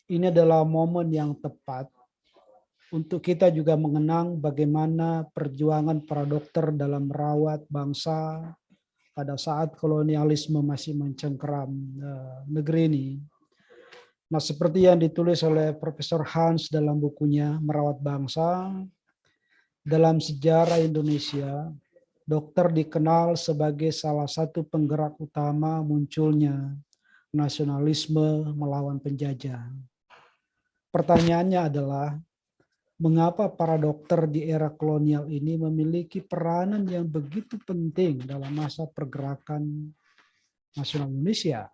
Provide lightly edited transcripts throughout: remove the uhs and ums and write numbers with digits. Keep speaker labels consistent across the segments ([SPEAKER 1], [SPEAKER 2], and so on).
[SPEAKER 1] ini adalah momen yang tepat untuk kita juga mengenang bagaimana perjuangan para dokter dalam merawat bangsa pada saat kolonialisme masih mencengkeram negeri ini. Nah, seperti yang ditulis oleh Profesor Hans dalam bukunya Merawat Bangsa, dalam sejarah Indonesia, dokter dikenal sebagai salah satu penggerak utama munculnya nasionalisme melawan penjajah. Pertanyaannya adalah, mengapa para dokter di era kolonial ini memiliki peranan yang begitu penting dalam masa pergerakan nasional Indonesia?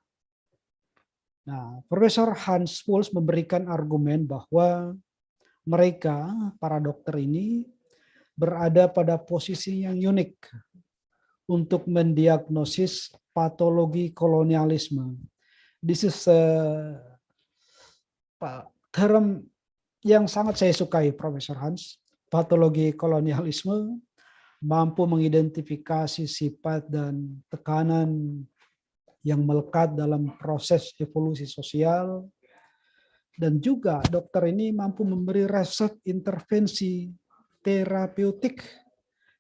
[SPEAKER 1] Nah, Profesor Hans Puls memberikan argumen bahwa mereka, para dokter ini, berada pada posisi yang unik untuk mendiagnosis patologi kolonialisme. This is a term yang sangat saya sukai, Profesor Hans. Patologi kolonialisme mampu mengidentifikasi sifat dan tekanan yang melekat dalam proses evolusi sosial, dan juga dokter ini mampu memberi resep intervensi terapeutik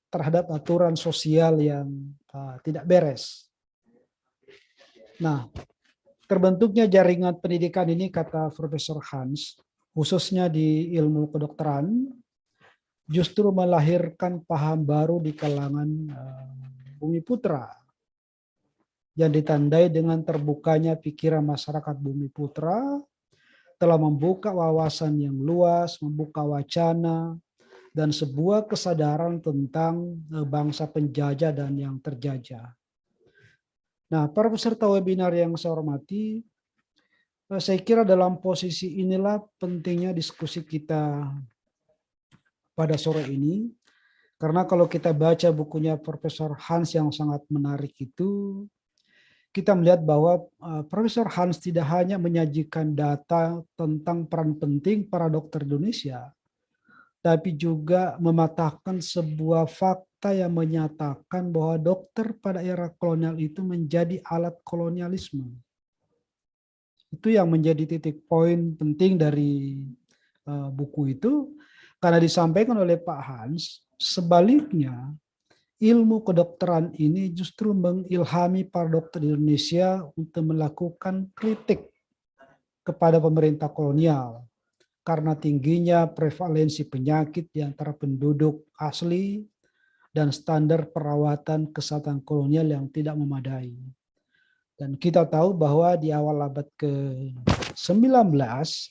[SPEAKER 1] terhadap aturan sosial yang tidak beres. Nah, terbentuknya jaringan pendidikan ini, kata Profesor Hans, khususnya di ilmu kedokteran, justru melahirkan paham baru di kalangan Bumi Putra, yang ditandai dengan terbukanya pikiran masyarakat Bumi Putra, telah membuka wawasan yang luas, membuka wacana, dan sebuah kesadaran tentang bangsa penjajah dan yang terjajah. Nah, para peserta webinar yang saya hormati, saya kira dalam posisi inilah pentingnya diskusi kita pada sore ini, karena kalau kita baca bukunya Profesor Hans yang sangat menarik itu, kita melihat bahwa Profesor Hans tidak hanya menyajikan data tentang peran penting para dokter Indonesia, tapi juga mematahkan sebuah fakta yang menyatakan bahwa dokter pada era kolonial itu menjadi alat kolonialisme. Itu yang menjadi titik poin penting dari buku itu, karena disampaikan oleh Pak Hans, sebaliknya ilmu kedokteran ini justru mengilhami para dokter di Indonesia untuk melakukan kritik kepada pemerintah kolonial karena tingginya prevalensi penyakit di antara penduduk asli dan standar perawatan kesehatan kolonial yang tidak memadai. Dan kita tahu bahwa di awal abad ke-19,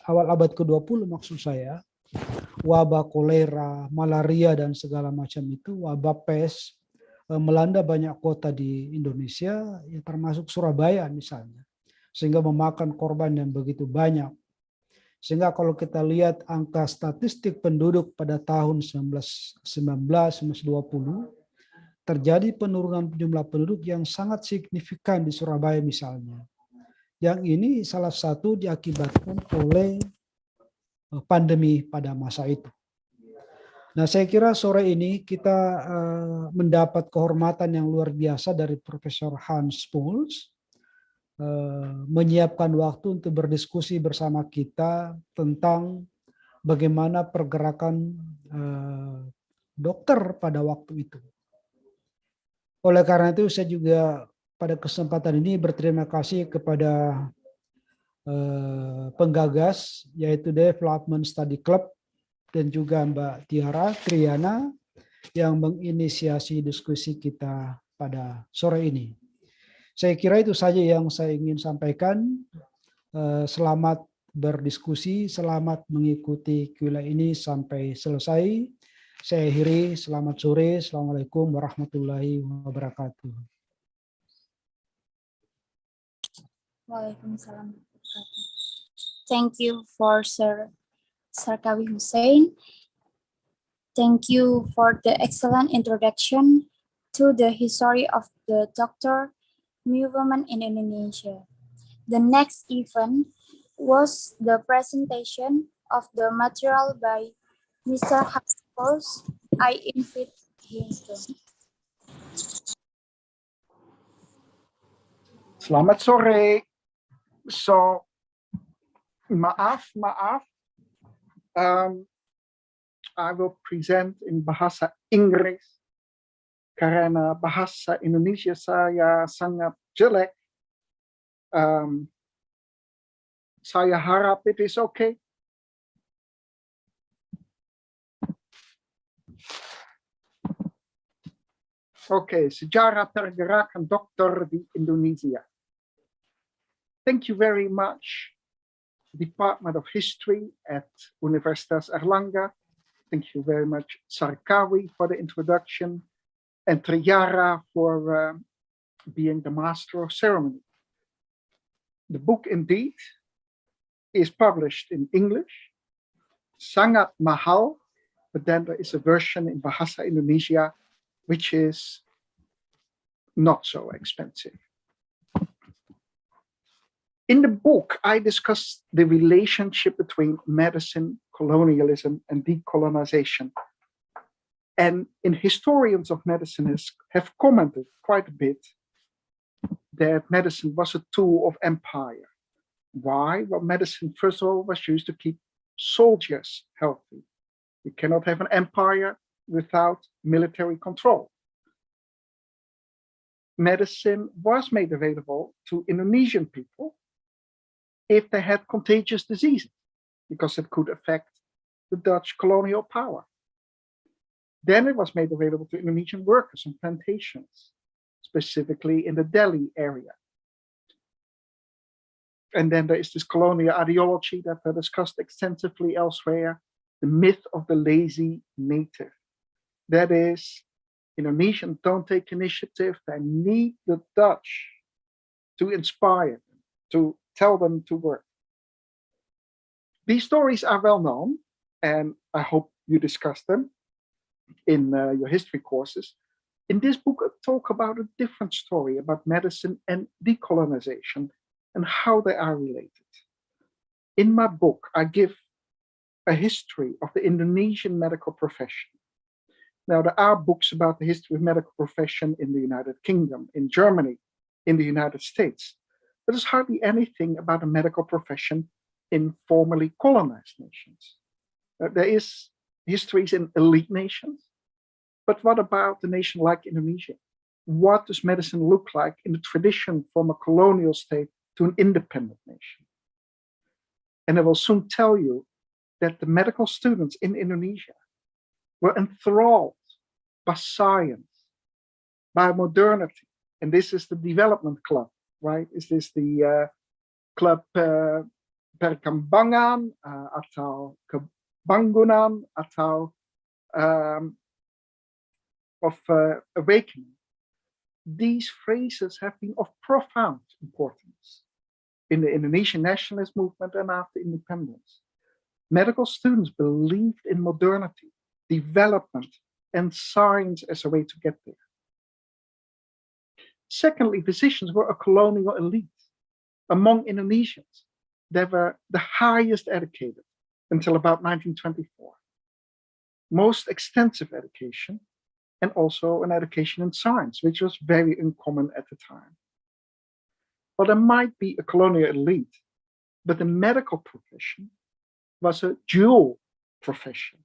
[SPEAKER 1] awal abad ke-20 maksud saya, wabah kolera, malaria, dan segala macam itu, wabah pes, melanda banyak kota di Indonesia, ya termasuk Surabaya misalnya, sehingga memakan korban yang begitu banyak. Sehingga kalau kita lihat angka statistik penduduk pada tahun 1920, terjadi penurunan jumlah penduduk yang sangat signifikan di Surabaya misalnya. Yang ini salah satu diakibatkan oleh pandemi pada masa itu. Nah, saya kira sore ini kita mendapat kehormatan yang luar biasa dari Profesor Hans Puls, menyiapkan waktu untuk berdiskusi bersama kita tentang bagaimana pergerakan dokter pada waktu itu. Oleh karena itu, saya juga pada kesempatan ini berterima kasih kepada penggagas, yaitu Development Study Club, dan juga Mbak Tiara Triana yang menginisiasi diskusi kita pada sore ini. Saya kira itu saja yang saya ingin sampaikan. Selamat berdiskusi, selamat mengikuti kuliah ini sampai selesai. Saya akhiri, selamat sore, Assalamualaikum warahmatullahi wabarakatuh.
[SPEAKER 2] Waalaikumsalam. Thank you for Sarkawi Husain. Thank you for the excellent introduction to the history of the doctor movement in Indonesia. The next event was the presentation of the material by Mr. Hans. I invite him to.
[SPEAKER 3] Selamat sore. So, Maaf. I will present in bahasa Inggris karena bahasa Indonesia saya sangat jelek. Saya harap it is okay. Oke, Sejarah Pergerakan Dokter di Indonesia. Thank you very much, Department of History at Universitas Erlangga. Thank you very much, Sarkawi, for the introduction, and Triara for being the master of ceremony. The book indeed is published in English, sangat mahal, but then there is a version in Bahasa Indonesia, which is not so expensive. In the book, I discuss the relationship between medicine, colonialism, and decolonization. And historians of medicine have commented quite a bit that medicine was a tool of empire. Why? Well, medicine, first of all, was used to keep soldiers healthy. You cannot have an empire without military control. Medicine was made available to Indonesian people if they had contagious diseases, because it could affect the Dutch colonial power. Then it was made available to Indonesian workers on plantations, specifically in the Delhi area. And then there is this colonial ideology that I discussed extensively elsewhere, the myth of the lazy native. That is, Indonesians don't take initiative. They need the Dutch to inspire them, to tell them to work. These stories are well known, and I hope you discuss them in your history courses. In this book, I talk about a different story about medicine and decolonization and how they are related. In my book, I give a history of the Indonesian medical profession. Now, there are books about the history of medical profession in the United Kingdom, in Germany, in the United States. But there's hardly anything about the medical profession in formerly colonized nations. There is histories in elite nations, but what about a nation like Indonesia? What does medicine look like in the transition from a colonial state to an independent nation? And I will soon tell you that the medical students in Indonesia were enthralled by science, by modernity. And this is the development club, right? Is this the club Perkembangan atau Kebangunan atau of awakening? These phrases have been of profound importance in the Indonesian nationalist movement and after independence. Medical students believed in modernity, development, and science as a way to get there. Secondly, physicians were a colonial elite. Among Indonesians, they were the highest educated until about 1924. Most extensive education, and also an education in science, which was very uncommon at the time. Well, there might be a colonial elite, but the medical profession was a dual profession.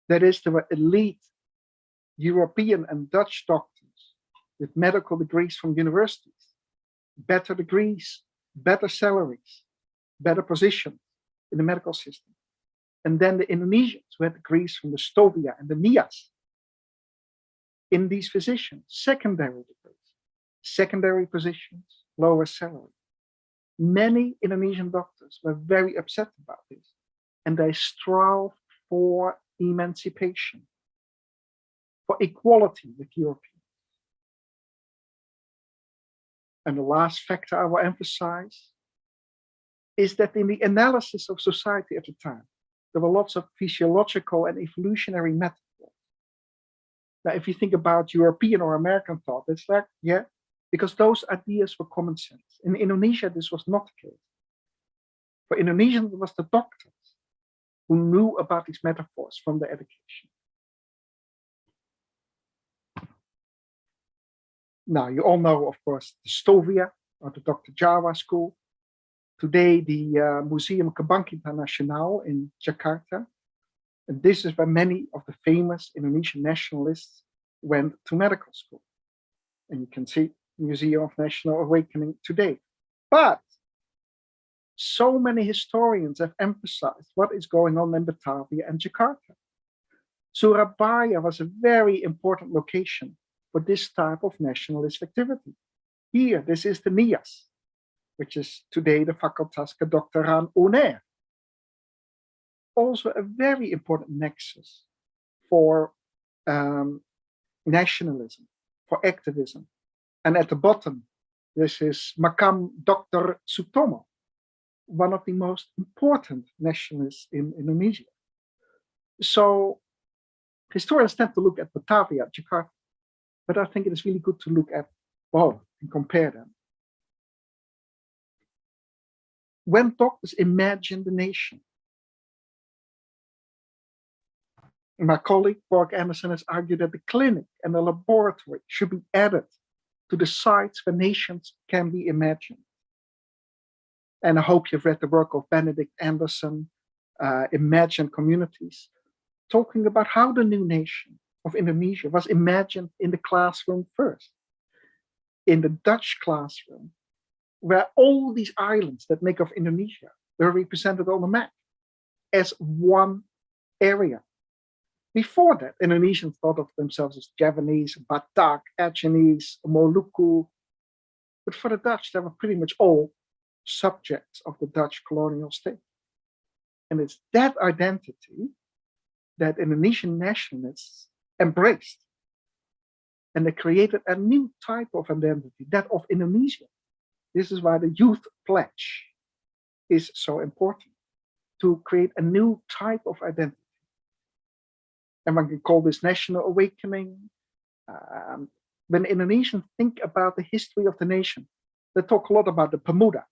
[SPEAKER 3] That is, there were elite European and Dutch doctors with medical degrees from universities, better degrees, better salaries, better positions in the medical system. And then the Indonesians who had degrees from the Stovia and the NIAS. In these physicians, secondary degrees, secondary positions, lower salary. Many Indonesian doctors were very upset about this, and they strove for emancipation, for equality with Europeans. And the last factor I will emphasize is that in the analysis of society at the time, there were lots of physiological and evolutionary metaphors. Now, if you think about European or American thought, it's like, yeah, because those ideas were common sense. In Indonesia, this was not the case. For Indonesians, it was the doctors who knew about these metaphors from their education. Now, you all know, of course, the Stovia, or the Dr. Jawa school. Today, the Museum Kebangkitan Nasional in Jakarta. And this is where many of the famous Indonesian nationalists went to medical school. And you can see Museum of National Awakening today. But so many historians have emphasized what is going on in Batavia and Jakarta. Surabaya was a very important location for this type of nationalist activity. Here, this is the NIAS, which is today the Facultas Kedokteran UNER. Also a very important nexus for nationalism, for activism. And at the bottom, this is Makam Dr. Sutomo, one of the most important nationalists in Indonesia. So historians tend to look at Batavia, Jakarta, but I think it is really good to look at both and compare them. When doctors imagine the nation, my colleague Borg Anderson has argued that the clinic and the laboratory should be added to the sites where nations can be imagined. And I hope you've read the work of Benedict Anderson, Imagined Communities, talking about how the new nation of Indonesia was imagined in the classroom first. In the Dutch classroom, where all these islands that make up Indonesia were represented on the map as one area. Before that, Indonesians thought of themselves as Javanese, Batak, Achenese, Moluku. But for the Dutch, they were pretty much all subjects of the Dutch colonial state. And it's that identity that Indonesian nationalists embraced. And they created a new type of identity, that of Indonesia. This is why the Youth Pledge is so important, to create a new type of identity. And one can call this national awakening. When Indonesians think about the history of the nation, they talk a lot about the Pemuda,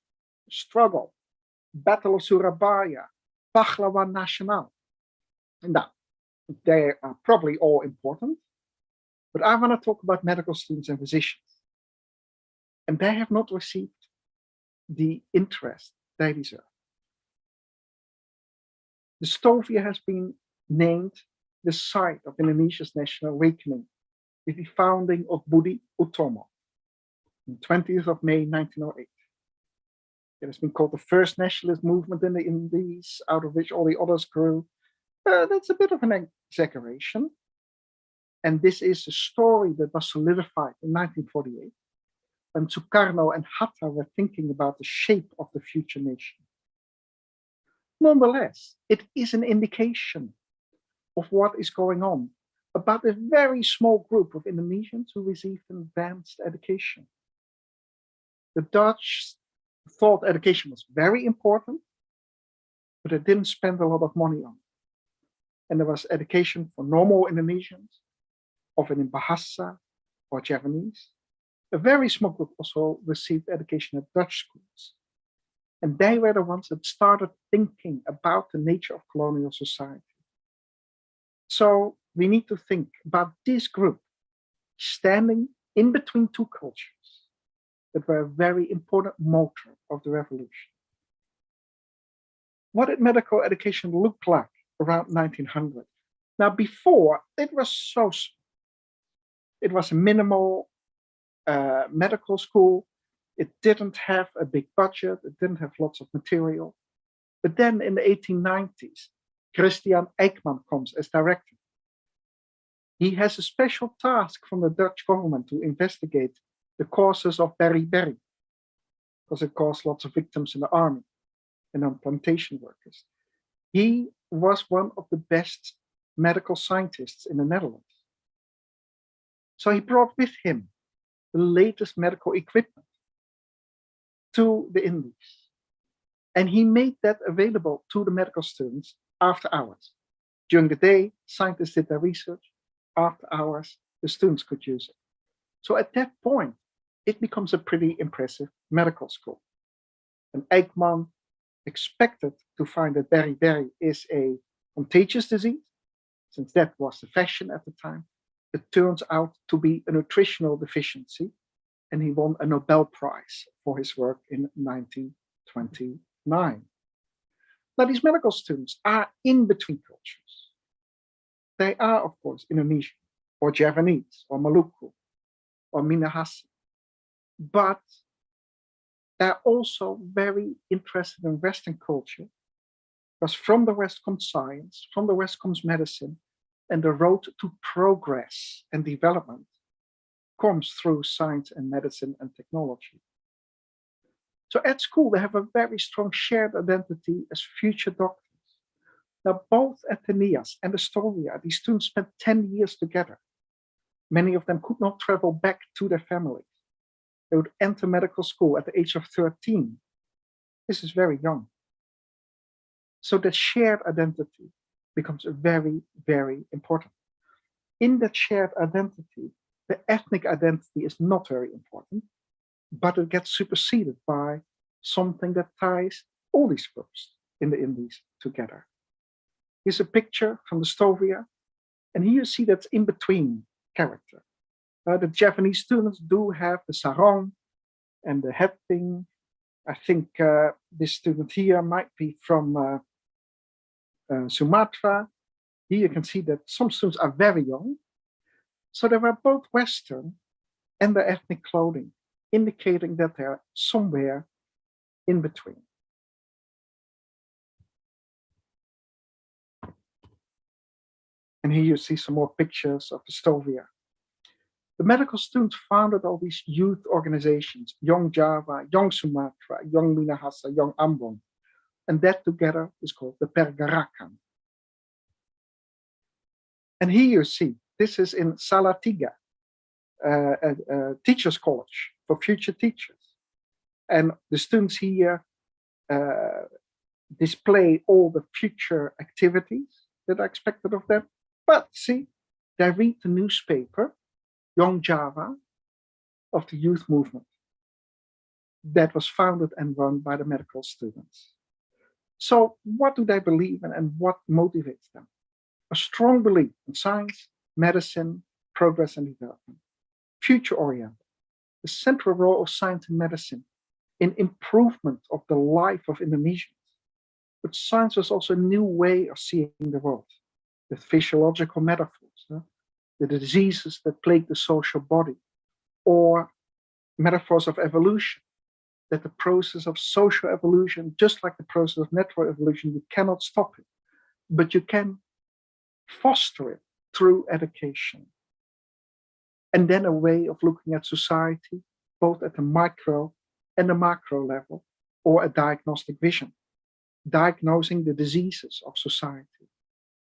[SPEAKER 3] struggle, Battle of Surabaya, Pahlawan Nasional. Now, they are probably all important, but I want to talk about medical students and physicians. And they have not received the interest they deserve. The Stovia has been named the site of Indonesia's national awakening with the founding of Budi Utomo on 20th of May 1908. It has been called the first nationalist movement in the Indies, out of which all the others grew. That's a bit of an exaggeration. And this is a story that was solidified in 1948, when Sukarno and Hatta were thinking about the shape of the future nation. Nonetheless, it is an indication of what is going on about a very small group of Indonesians who received an advanced education. The Dutch thought education was very important, but they didn't spend a lot of money on it. And there was education for normal Indonesians, often in Bahasa or Javanese. A very small group also received education at Dutch schools. And they were the ones that started thinking about the nature of colonial society. So we need to think about this group standing in between two cultures that were a very important motor of the revolution. What did medical education look like around 1900? Now, before, it was so small. It was a minimal medical school. It didn't have a big budget. It didn't have lots of material. But then in the 1890s, Christian Eijkman comes as director. He has a special task from the Dutch government to investigate the causes of beriberi, because it caused lots of victims in the army and on plantation workers. He was one of the best medical scientists in the Netherlands. So he brought with him the latest medical equipment to the Indies. And he made that available to the medical students after hours. During the day, scientists did their research. After hours, the students could use it. So at that point, it becomes a pretty impressive medical school. And Eijkman expected to find that beriberi is a contagious disease, since that was the fashion at the time. It turns out to be a nutritional deficiency, and he won a Nobel Prize for his work in 1912. 29. Now, these medical students are in between cultures. They are, of course, Indonesian, or Javanese, or Maluku, or Minahasa. But they're also very interested in Western culture, because from the West comes science, from the West comes medicine, and the road to progress and development comes through science and medicine and technology. So at school, they have a very strong shared identity as future doctors. Now, both at the NIAS and Astoria, these students spent 10 years together. Many of them could not travel back to their families. They would enter medical school at the age of 13. This is very young. So that shared identity becomes very, very important. In that shared identity, the ethnic identity is not very important, but it gets superseded by something that ties all these groups in the Indies together. Here's a picture from the Stovia, and here you see that's in between character. The Japanese students do have the sarong and the head thing. I think this student here might be from Sumatra. Here you can see that some students are very young. So they were both Western and their ethnic clothing, indicating that they're somewhere in between. And here you see some more pictures of the Stovia. The medical students founded all these youth organizations, Young Java, Young Sumatra, Young Minahasa, Young Ambon. And that together is called the Pergerakan. And here you see, this is in Salatiga, a teacher's college for future teachers. And the students here display all the future activities that are expected of them. But see, they read the newspaper, Young Java, of the youth movement that was founded and run by the medical students. So what do they believe in and what motivates them? A strong belief in science, medicine, progress and development. Future-oriented. The central role of science and medicine in improvement of the life of Indonesians. But science was also a new way of seeing the world, with physiological metaphors, the diseases that plague the social body, or metaphors of evolution, that the process of social evolution, just like the process of natural evolution, you cannot stop it, but you can foster it through education. And then a way of looking at society, both at the micro and the macro level, or a diagnostic vision, diagnosing the diseases of society.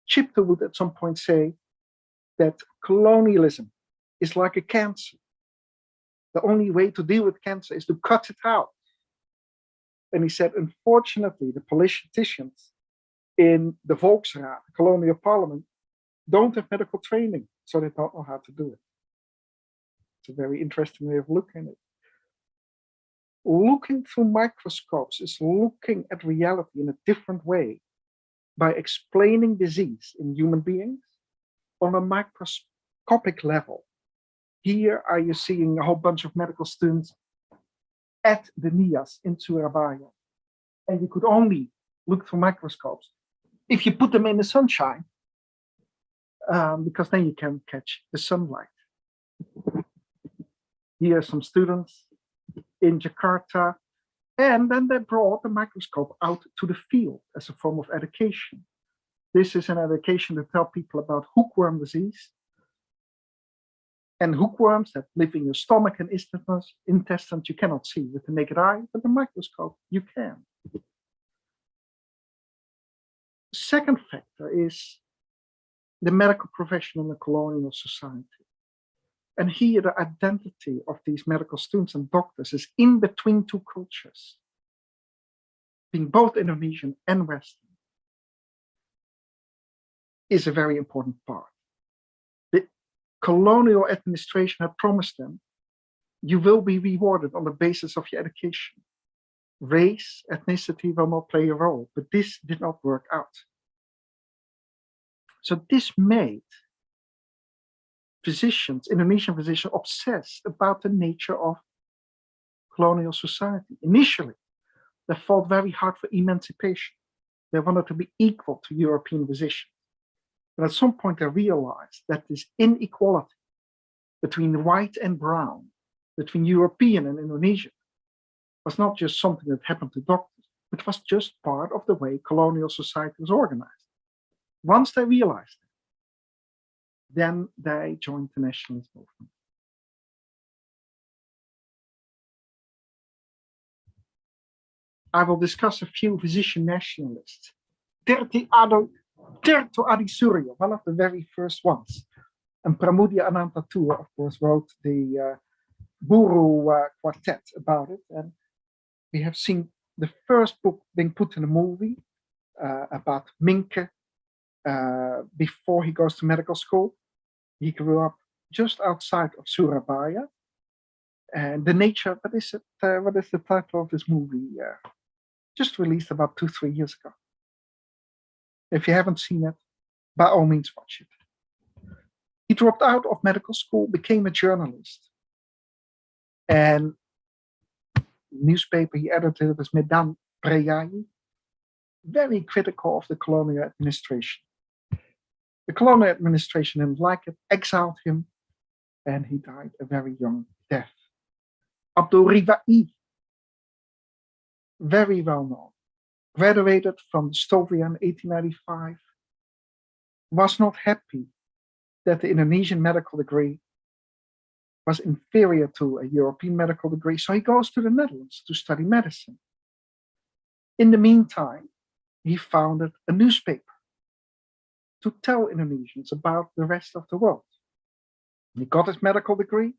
[SPEAKER 3] Cipto would at some point say that colonialism is like a cancer. The only way to deal with cancer is to cut it out. And he said, unfortunately, the politicians in the Volksraad, the colonial parliament, don't have medical training, so they don't know how to do it. It's a very interesting way of looking at it. Looking through microscopes is looking at reality in a different way by explaining disease in human beings on a microscopic level. Here are you seeing a whole bunch of medical students at the NIAS in Surabaya. And you could only look through microscopes if you put them in the sunshine, because then you can catch the sunlight. Here are some students in Jakarta, and then they brought the microscope out to the field as a form of education. This is an education to tell people about hookworm disease, and hookworms that live in your stomach and intestines you cannot see with the naked eye, but the microscope you can. Second factor is the medical profession in the colonial society. And here the identity of these medical students and doctors is in between two cultures, being both Indonesian and Western, is a very important part. The colonial administration had promised them, you will be rewarded on the basis of your education. Race, ethnicity will not play a role, but this did not work out. So this made physicians, Indonesian physicians, obsessed about the nature of colonial society. Initially, They fought very hard for emancipation. They wanted to be equal to European physicians. But at some point they realized that this inequality between white and brown, between European and Indonesian, was not just something that happened to doctors, it was just part of the way colonial society was organized. Once they realized it, then they joined the nationalist movement. I will discuss a few physician nationalists. Tirto Adi Suryo, one of the very first ones. And Pramudia Anantatua, of course, wrote the Buru Quartet about it. And we have seen the first book being put in a movie about Minke before he goes to medical school. He grew up just outside of Surabaya. And the nature, what is the title of this movie? Just released about 2-3 years ago. If you haven't seen it, by all means watch it. He dropped out of medical school, became a journalist. And newspaper he edited was Medan Preyai, very critical of the colonial administration. The colonial administration didn't like it, exiled him, and he died a very young death. Abdul Rivai, very well known, graduated from Stovia in 1895, was not happy that the Indonesian medical degree was inferior to a European medical degree, so he goes to the Netherlands to study medicine. In the meantime, he founded a newspaper to tell Indonesians about the rest of the world. He got his medical degree,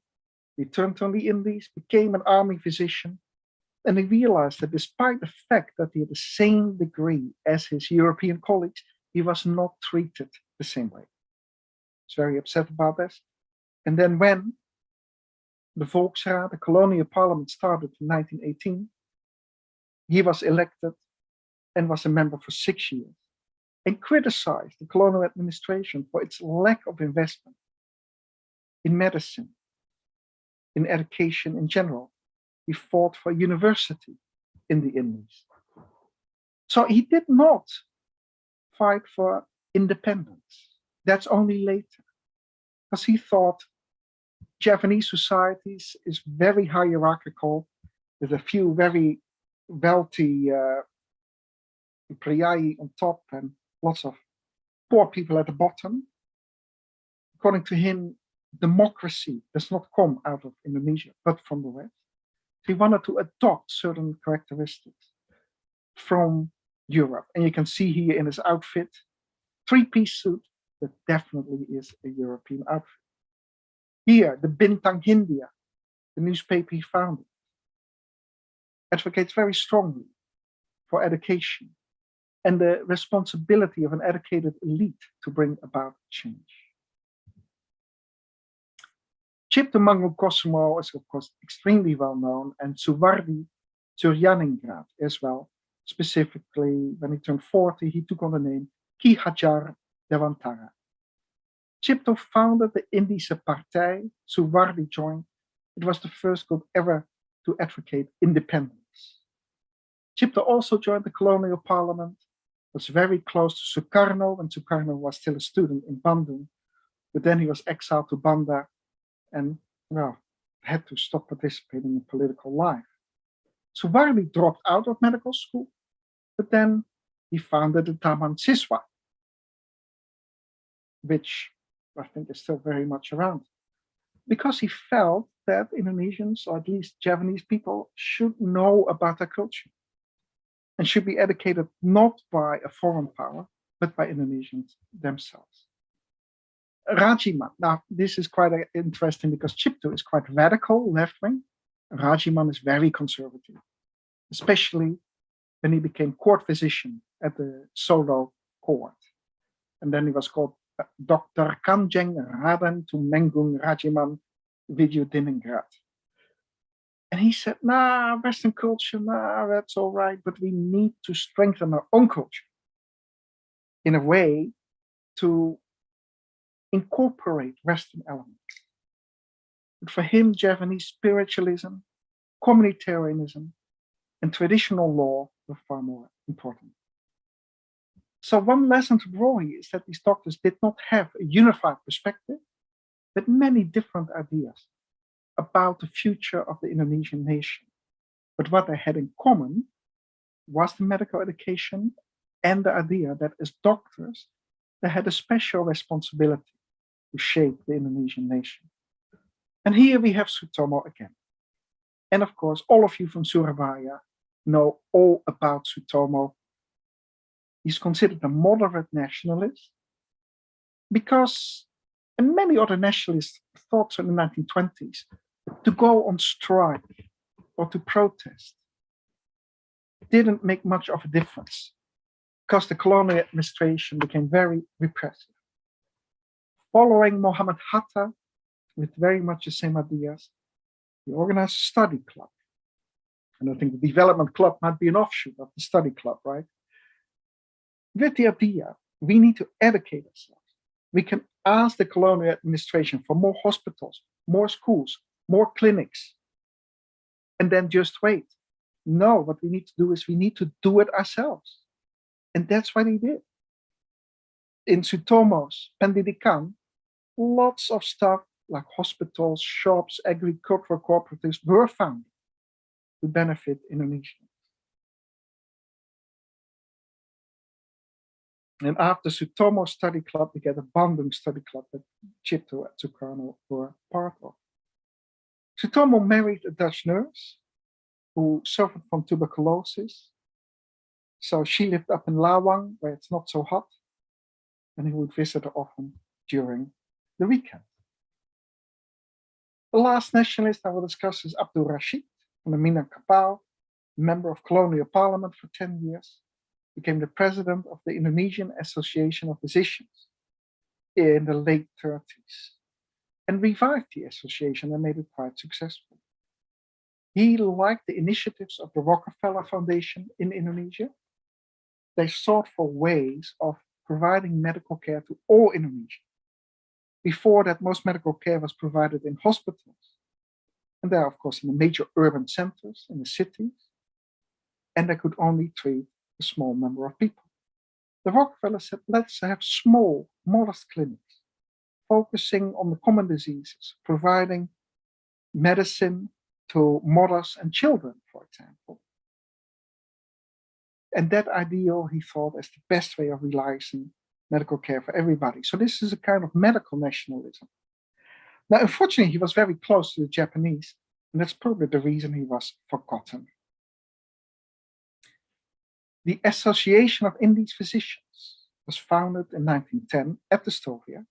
[SPEAKER 3] returned to the Indies, became an army physician, and he realized that despite the fact that he had the same degree as his European colleagues, he was not treated the same way. He's very upset about this. And then when the Volksraad, the colonial parliament, started in 1918, he was elected and was a member for 6 years and criticized the colonial administration for its lack of investment in medicine, in education in general. He fought for university in the Indies. So he did not fight for independence. That's only later, because he thought Japanese societies is very hierarchical, with a few very wealthy priai on top and lots of poor people at the bottom. According to him, democracy does not come out of Indonesia, but from the West. He wanted to adopt certain characteristics from Europe. And you can see here in his outfit, 3-piece suit, that definitely is a European outfit. Here, the Bintang Hindia, the newspaper he founded, advocates very strongly for education and the responsibility of an educated elite to bring about change. Cipto Mangunkusumo is, of course, extremely well known, and Suwardi Suryaningrat as well. Specifically, when he turned 40, he took on the name Ki Hajar Dewantara. Cipto founded the Indische Partij. Suwardi joined. It was the first group ever to advocate independence. Cipto also joined the colonial parliament, was very close to Sukarno when Sukarno was still a student in Bandung, but then he was exiled to Banda and, well, had to stop participating in political life. Suwardi dropped out of medical school, but then he founded the Taman Siswa, which I think is still very much around, because he felt that Indonesians, or at least Javanese people, should know about their culture and should be educated not by a foreign power, but by Indonesians themselves. Rajiman, now this is quite interesting because Cipto is quite radical, left-wing. Rajiman is very conservative, especially when he became court physician at the Solo court. And then he was called Dr. Kanjeng Raden Tumenggung Rajiman Vidyudiningrat. And he said, nah, Western culture, nah, that's all right, but we need to strengthen our own culture in a way to incorporate Western elements. But for him, Javanese spiritualism, communitarianism, and traditional law were far more important. So one lesson to draw here is that these doctors did not have a unified perspective, but many different ideas about the future of the Indonesian nation. But what they had in common was the medical education and the idea that as doctors, they had a special responsibility to shape the Indonesian nation. And here we have Sutomo again. And of course, all of you from Surabaya know all about Sutomo. He's considered a moderate nationalist because many other nationalists thought in the 1920s to go on strike or to protest didn't make much of a difference because the colonial administration became very repressive. Following Muhammad Hatta, with very much the same ideas, he organized a study club. And I think the development club might be an offshoot of the study club, right? With the idea, we need to educate ourselves. We can ask the colonial administration for more hospitals, more schools, more clinics, and then just wait. No, what we need to do is we need to do it ourselves. And that's what he did. In Sutomo's Pendidikan, lots of stuff like hospitals, shops, agricultural cooperatives were founded to benefit Indonesians. And after Sutomo's study club, we get a Bandung study club that Cipto and Sukarno were part of. Sutomo married a Dutch nurse who suffered from tuberculosis. So she lived up in Lawang, where it's not so hot, and he would visit her often during the weekend. The last nationalist I will discuss is Abdul Rashid from the Minangkabau, member of colonial parliament for 10 years, became the president of the Indonesian Association of Physicians in the late 30s, and revived the association and made it quite successful. He liked the initiatives of the Rockefeller Foundation in Indonesia. They sought for ways of providing medical care to all Indonesians. Before that, most medical care was provided in hospitals. And there, of course, in the major urban centers, in the cities. And they could only treat a small number of people. The Rockefeller said, let's have small, modest clinics, focusing on the common diseases, providing medicine to mothers and children, for example. And that ideal, he thought, as the best way of realizing medical care for everybody. So this is a kind of medical nationalism. Now, unfortunately, he was very close to the Japanese, and that's probably the reason he was forgotten. The Association of Indian Physicians was founded in 1910 at the Stovia.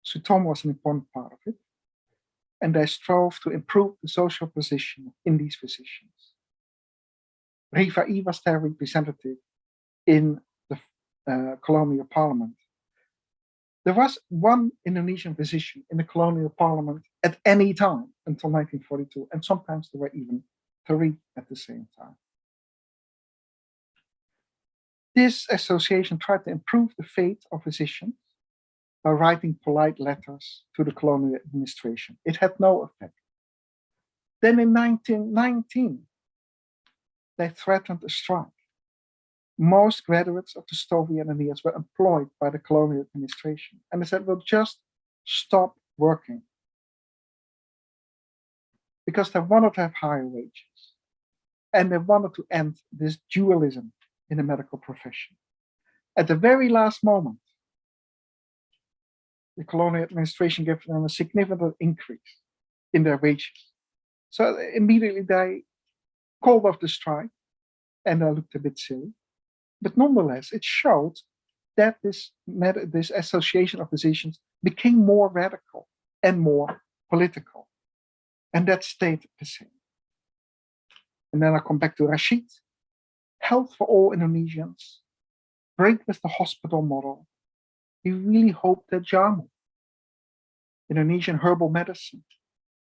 [SPEAKER 3] Sutomo was an important part of it, and they strove to improve the social position of Indian physicians. Rifai was their representative in the colonial parliament. There was one Indonesian physician in the colonial parliament at any time until 1942, and sometimes there were even 3 at the same time. This association tried to improve the fate of physicians by writing polite letters to the colonial administration. It had no effect. Then in 1919, they threatened a strike. Most graduates of the Soviet engineers were employed by the colonial administration. And they said, we'll just stop working. Because they wanted to have higher wages. And they wanted to end this dualism in the medical profession. At the very last moment, the colonial administration gave them a significant increase in their wages. So immediately they called off the strike, and they looked a bit silly. But nonetheless, it showed that this association of physicians became more radical and more political. And that stayed the same. And then I come back to Rashid. Health for all Indonesians, break with the hospital model. He really hoped that jamu, Indonesian herbal medicine,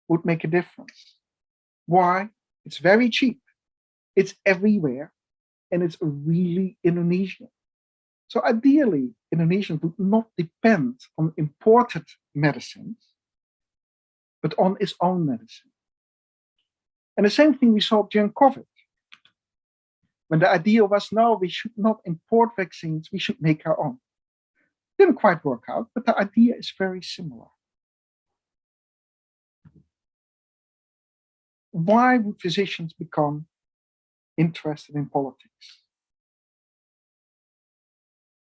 [SPEAKER 3] would make a difference. Why? It's very cheap. It's everywhere. And it's really Indonesian. So ideally, Indonesians would not depend on imported medicines, but on its own medicine. And the same thing we saw during COVID. when the idea was, no, we should not import vaccines, we should make our own. Didn't quite work out, but the idea is very similar. Why would physicians become interested in politics?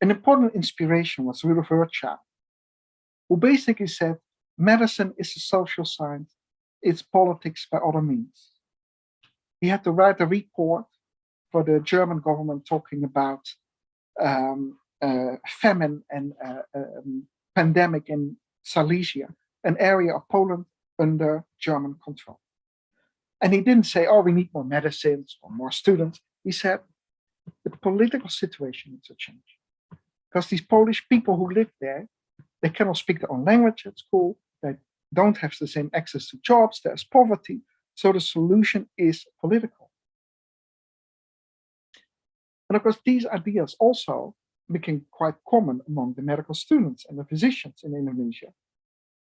[SPEAKER 3] An important inspiration was Rudolf Virchow, who basically said, medicine is a social science, it's politics by other means. He had to write a report for the German government talking about famine and pandemic in Silesia, an area of Poland under German control. And he didn't say, oh, we need more medicines or more students. He said, the political situation needs to change. Because these Polish people who live there, they cannot speak their own language at school. They don't have the same access to jobs. There's poverty. So the solution is political. And of course, these ideas also became quite common among the medical students and the physicians in Indonesia,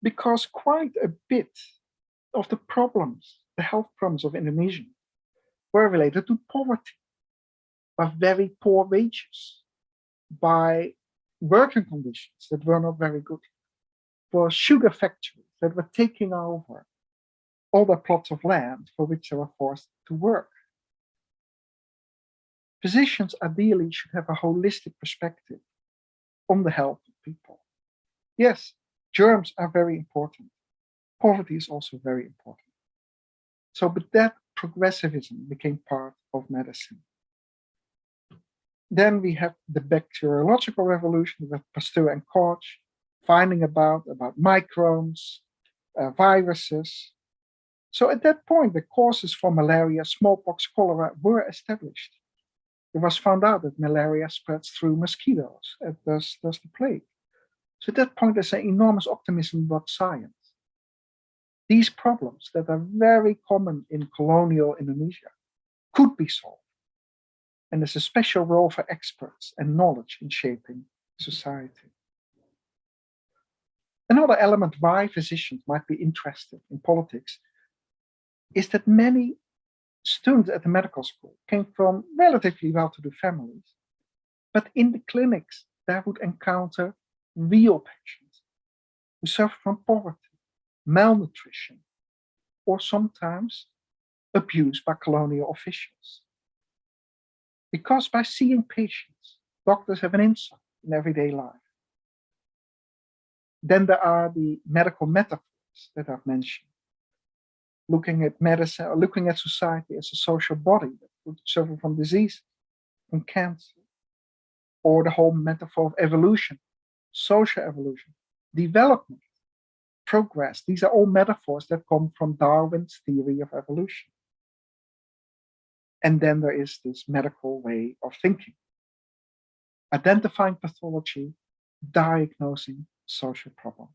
[SPEAKER 3] because quite a bit of the problems, the health problems of Indonesians, were related to poverty, by very poor wages, by working conditions that were not very good, for sugar factories that were taking over all the plots of land for which they were forced to work. Physicians ideally should have a holistic perspective on the health of people. Yes, germs are very important. Poverty is also very important. So, but that progressivism became part of medicine. Then we have the Bacteriological Revolution with Pasteur and Koch, finding about microbes, viruses. So at that point, the causes for malaria, smallpox, cholera were established. It was found out that malaria spreads through mosquitoes, as does the plague. So at that point, there's an enormous optimism about science. These problems that are very common in colonial Indonesia could be solved. And there's a special role for experts and knowledge in shaping society. Another element why physicians might be interested in politics is that many students at the medical school came from relatively well-to-do families, but in the clinics they would encounter real patients who suffer from poverty, malnutrition, or sometimes abuse by colonial officials. Because by seeing patients, doctors have an insight in everyday life. Then there are the medical metaphors that I've mentioned. Looking at medicine, or looking at society as a social body that would suffer from disease, from cancer, or the whole metaphor of evolution, social evolution, development, progress. These are all metaphors that come from Darwin's theory of evolution. And then there is this medical way of thinking, identifying pathology, diagnosing social problems.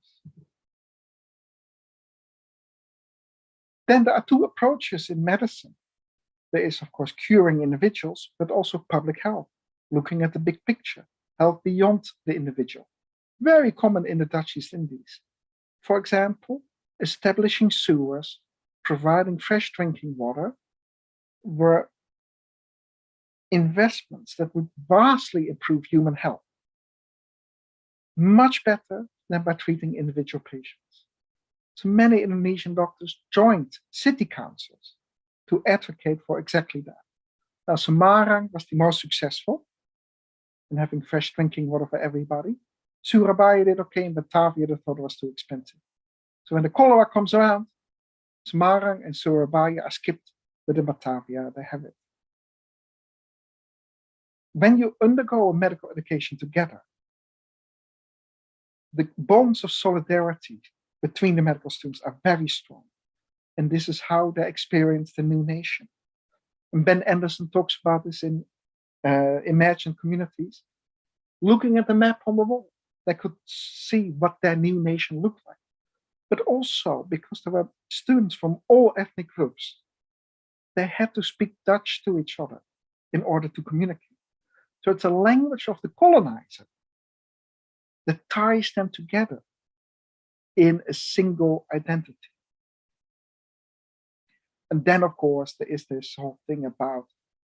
[SPEAKER 3] Then there are two approaches in medicine. There is, of course, curing individuals, but also public health, looking at the big picture, health beyond the individual. Very common in the Dutch East Indies. For example, establishing sewers, providing fresh drinking water, were investments that would vastly improve human health, much better than by treating individual patients. So many Indonesian doctors joined city councils to advocate for exactly that. Now, Semarang was the most successful in having fresh drinking water for everybody. Surabaya did okay, and Batavia they thought it was too expensive. So when the cholera comes around, Semarang and Surabaya are skipped, but in Batavia they have it. When you undergo a medical education together, the bonds of solidarity between the medical students are very strong. And this is how they experience the new nation. And Ben Anderson talks about this in Imagined Communities. Looking at the map on the wall, they could see what their new nation looked like. But also because there were students from all ethnic groups, they had to speak Dutch to each other in order to communicate. So it's a language of the colonizer that ties them together in a single identity. And then, of course, there is this whole thing about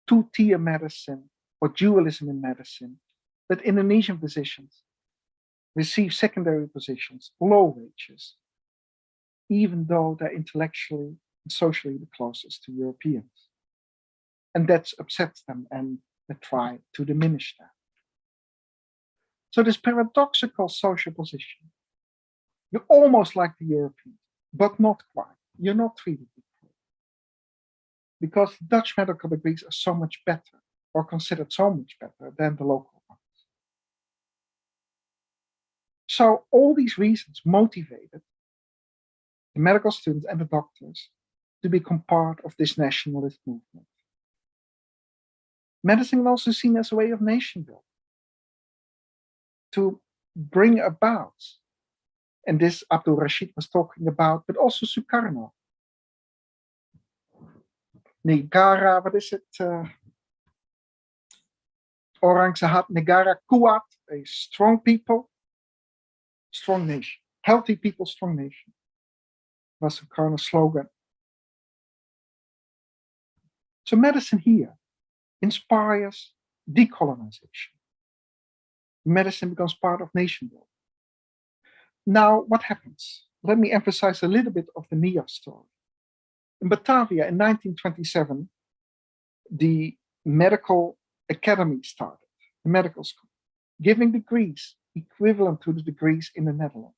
[SPEAKER 3] two-tier medicine or dualism in medicine, that Indonesian physicians receive secondary positions, low wages, even though they're intellectually and socially the closest to Europeans. And that upsets them, and they try to diminish that. So this paradoxical social position, you're almost like the Europeans, but not quite. You're not treated equally. Because Dutch medical degrees are so much better, or considered so much better than the local ones. So all these reasons motivated the medical students and the doctors to become part of this nationalist movement. Medicine is also seen as a way of nation building, to bring about, and this Abdul Rashid was talking about, but also Sukarno. Negara, what is it? Orang Sehat Negara Kuat, a strong people, strong nation. Healthy people, strong nation. Was Sukarno's slogan. So medicine here inspires decolonization. Medicine becomes part of nation building. Now, what happens? Let me emphasize a little bit of the NIA story. In Batavia in 1927, the medical academy started, the medical school, giving degrees equivalent to the degrees in the Netherlands.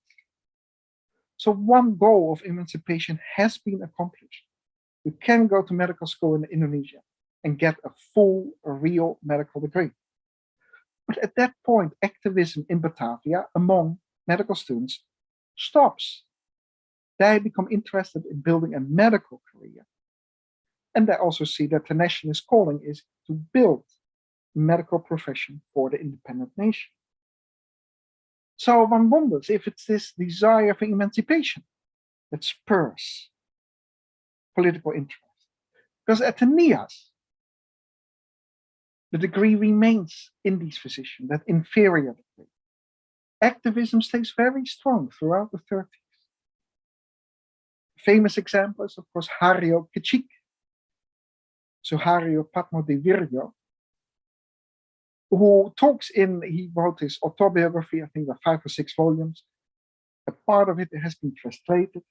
[SPEAKER 3] So one goal of emancipation has been accomplished. You can go to medical school in Indonesia and get a full, real medical degree. But at that point, activism in Batavia among medical students stops. They become interested in building a medical career. And they also see that the nationalist calling is to build a medical profession for the independent nation. So one wonders if it's this desire for emancipation that spurs political interest. Because at the NIAS, the degree remains in these physicians, that inferior degree. Activism stays very strong throughout the 30s. Famous example is, of course, Haryo Kecik, Suharyo Patmodevirjo, who talks he wrote his autobiography, I think, 5 or 6 volumes. A part of it has been translated.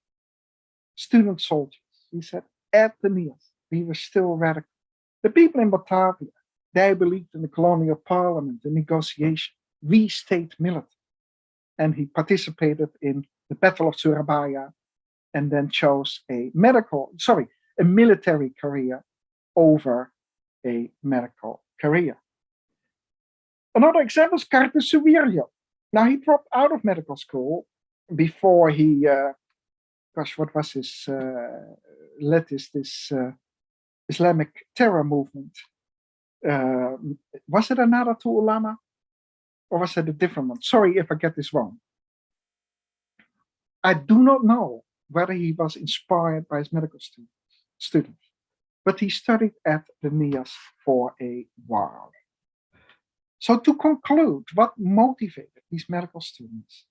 [SPEAKER 3] Student soldiers, he said, at the NIAS, we were still radical. The people in Batavia, they believed in the colonial parliament, the negotiation. We stayed militant. And he participated in the Battle of Surabaya and then chose a military career over a medical career. Another example is Kartosuwirjo. Now, he dropped out of medical school before he, what was his, led this Islamic terror movement. Was it another to Ulama? Or was it a different one? Sorry if I get this wrong. I do not know whether he was inspired by his medical students, but he studied at the NIAS for a while. So to conclude, what motivated these medical students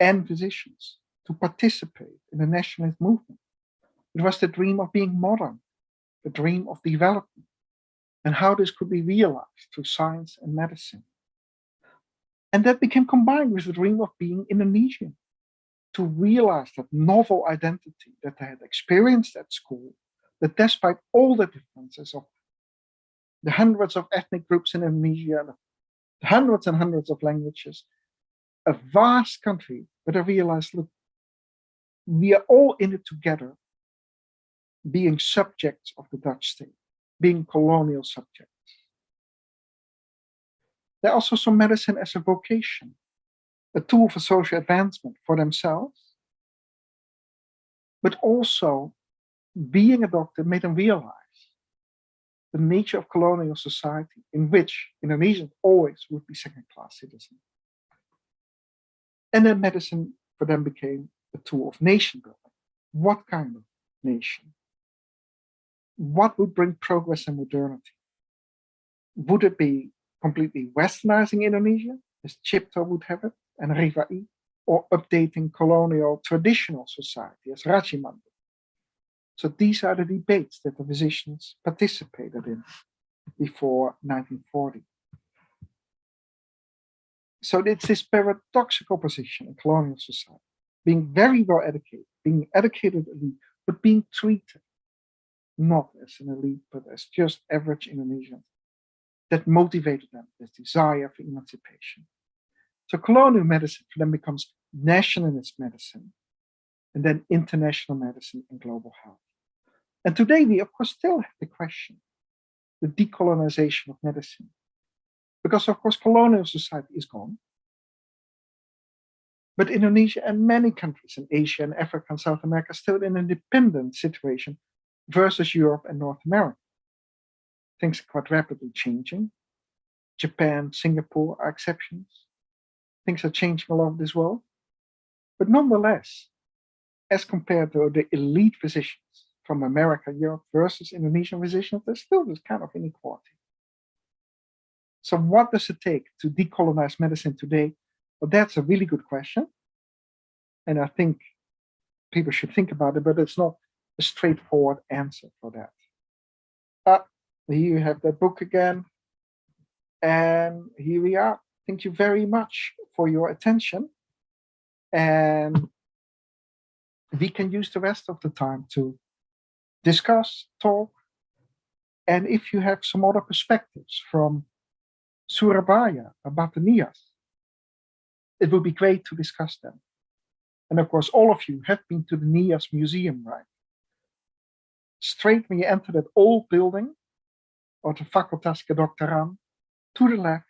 [SPEAKER 3] and physicians to participate in the nationalist movement? It was the dream of being modern, the dream of development, and how this could be realized through science and medicine. And that became combined with the dream of being Indonesian, to realize that novel identity that they had experienced at school, that despite all the differences of the hundreds of ethnic groups in Indonesia, the hundreds and hundreds of languages, a vast country, but I realized, look, we are all in it together, being subjects of the Dutch state, being colonial subjects. They also saw medicine as a vocation, a tool for social advancement for themselves, but also being a doctor made them realize the nature of colonial society in which Indonesians always would be second-class citizens. And then medicine for them became a tool of nation building. What kind of nation? What would bring progress and modernity? Would it be completely westernizing Indonesia, as Cipto would have it, and Rifai, or updating colonial traditional society, as Rajiman? So these are the debates that the physicians participated in. before 1940. So it's this paradoxical position in colonial society, being very well educated, being educated elite, but being treated not as an elite, but as just average Indonesians, that motivated them, this desire for emancipation. So colonial medicine for them becomes nationalist medicine, and then international medicine and global health. And today we, of course, still have the question, the decolonization of medicine. Because, of course, colonial society is gone. But Indonesia and many countries in Asia and Africa and South America are still in an independent situation versus Europe and North America. Things are quite rapidly changing. Japan, Singapore are exceptions. Things are changing all over this world. But nonetheless, as compared to the elite physicians from America, Europe versus Indonesian physicians, there's still this kind of inequality. So what does it take to decolonize medicine today? Well, that's a really good question. And I think people should think about it, but it's not a straightforward answer for that. Here you have that book again. And here we are. Thank you very much for your attention. And we can use the rest of the time to discuss, talk. And if you have some other perspectives from Surabaya about the NIAS, it would be great to discuss them. And of course, all of you have been to the NIAS Museum, right? Straight when you enter that old building, or the Facultas Kedokteran, to the left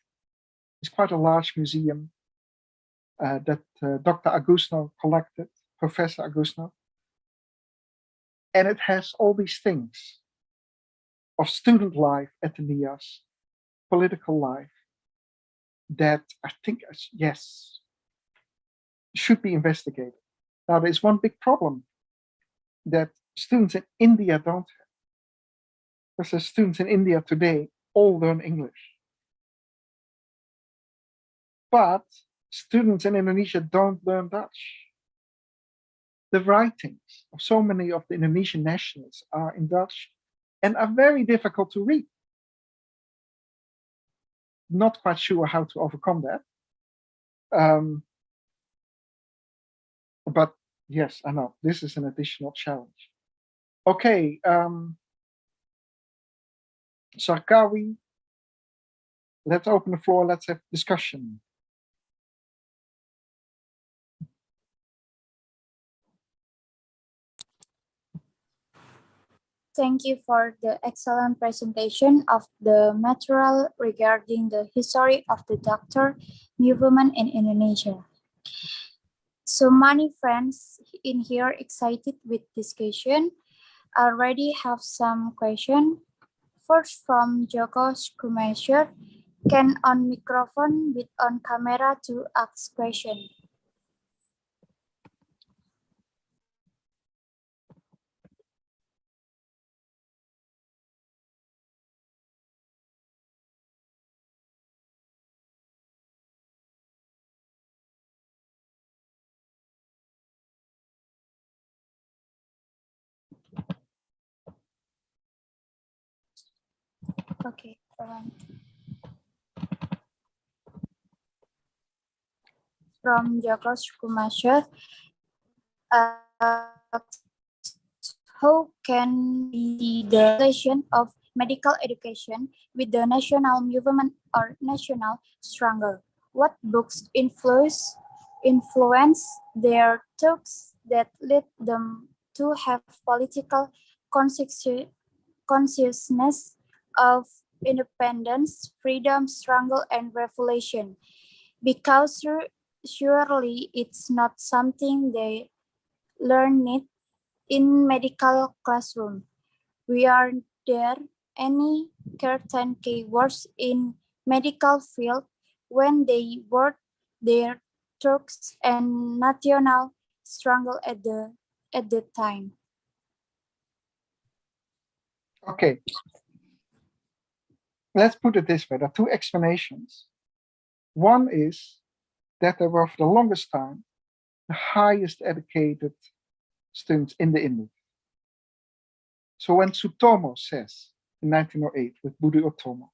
[SPEAKER 3] is quite a large museum that Dr. Agusno collected, Professor Agusno. And it has all these things of student life at the NIAS, political life, that I think, yes, should be investigated. Now, there's one big problem that students in India don't have. Because the students in India today all learn English. But students in Indonesia don't learn Dutch. The writings of so many of the Indonesian nationalists are in Dutch and are very difficult to read. Not quite sure how to overcome that. But yes, I know, this is an additional challenge. Okay, Sarkawi, let's open the floor, let's have discussion.
[SPEAKER 2] Thank you for the excellent presentation of the material regarding the history of the doctor movement in Indonesia. So many friends in here excited with discussion. I already have some question. First from Joko Skumasher, can on microphone with on camera to ask question. Okay, from Joko Skumasher, how can be the relation of medical education with the national movement or national struggle? What books influence their talks that lead them to have political consciousness of independence, freedom, struggle, and revolution? Because surely it's not something they learn it in medical classroom. We are there any certain keywords in medical field when they word their talks and national struggle at the time.
[SPEAKER 3] Okay, let's put it this way. There are two explanations. One is that there were for the longest time the highest educated students in the industry. So when Sutomo says in 1908 with Budi Utomo.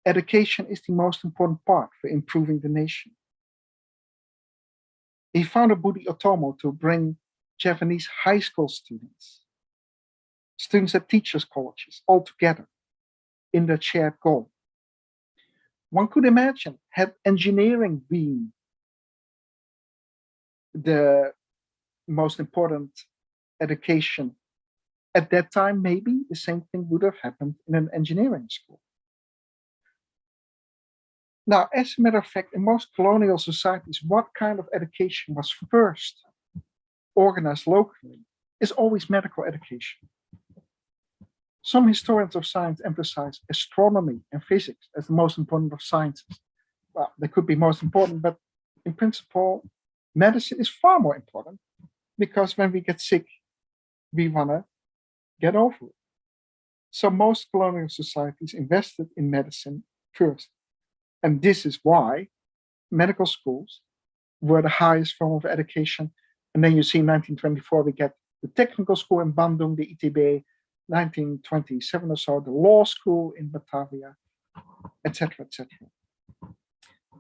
[SPEAKER 3] Education is the most important part for improving the nation. He founded Budi Utomo to bring Japanese high school students at teachers' colleges, all together in their shared goal. One could imagine, had engineering been the most important education at that time, maybe the same thing would have happened in an engineering school. Now, as a matter of fact, in most colonial societies, what kind of education was first organized locally is always medical education. Some historians of science emphasize astronomy and physics as the most important of sciences. Well, they could be most important, but in principle, medicine is far more important because when we get sick, we want to get over it. So most colonial societies invested in medicine first. And this is why medical schools were the highest form of education. And then you see in 1924, we get the technical school in Bandung, the ITB, 1927 or so, the law school in Batavia, etc., etc.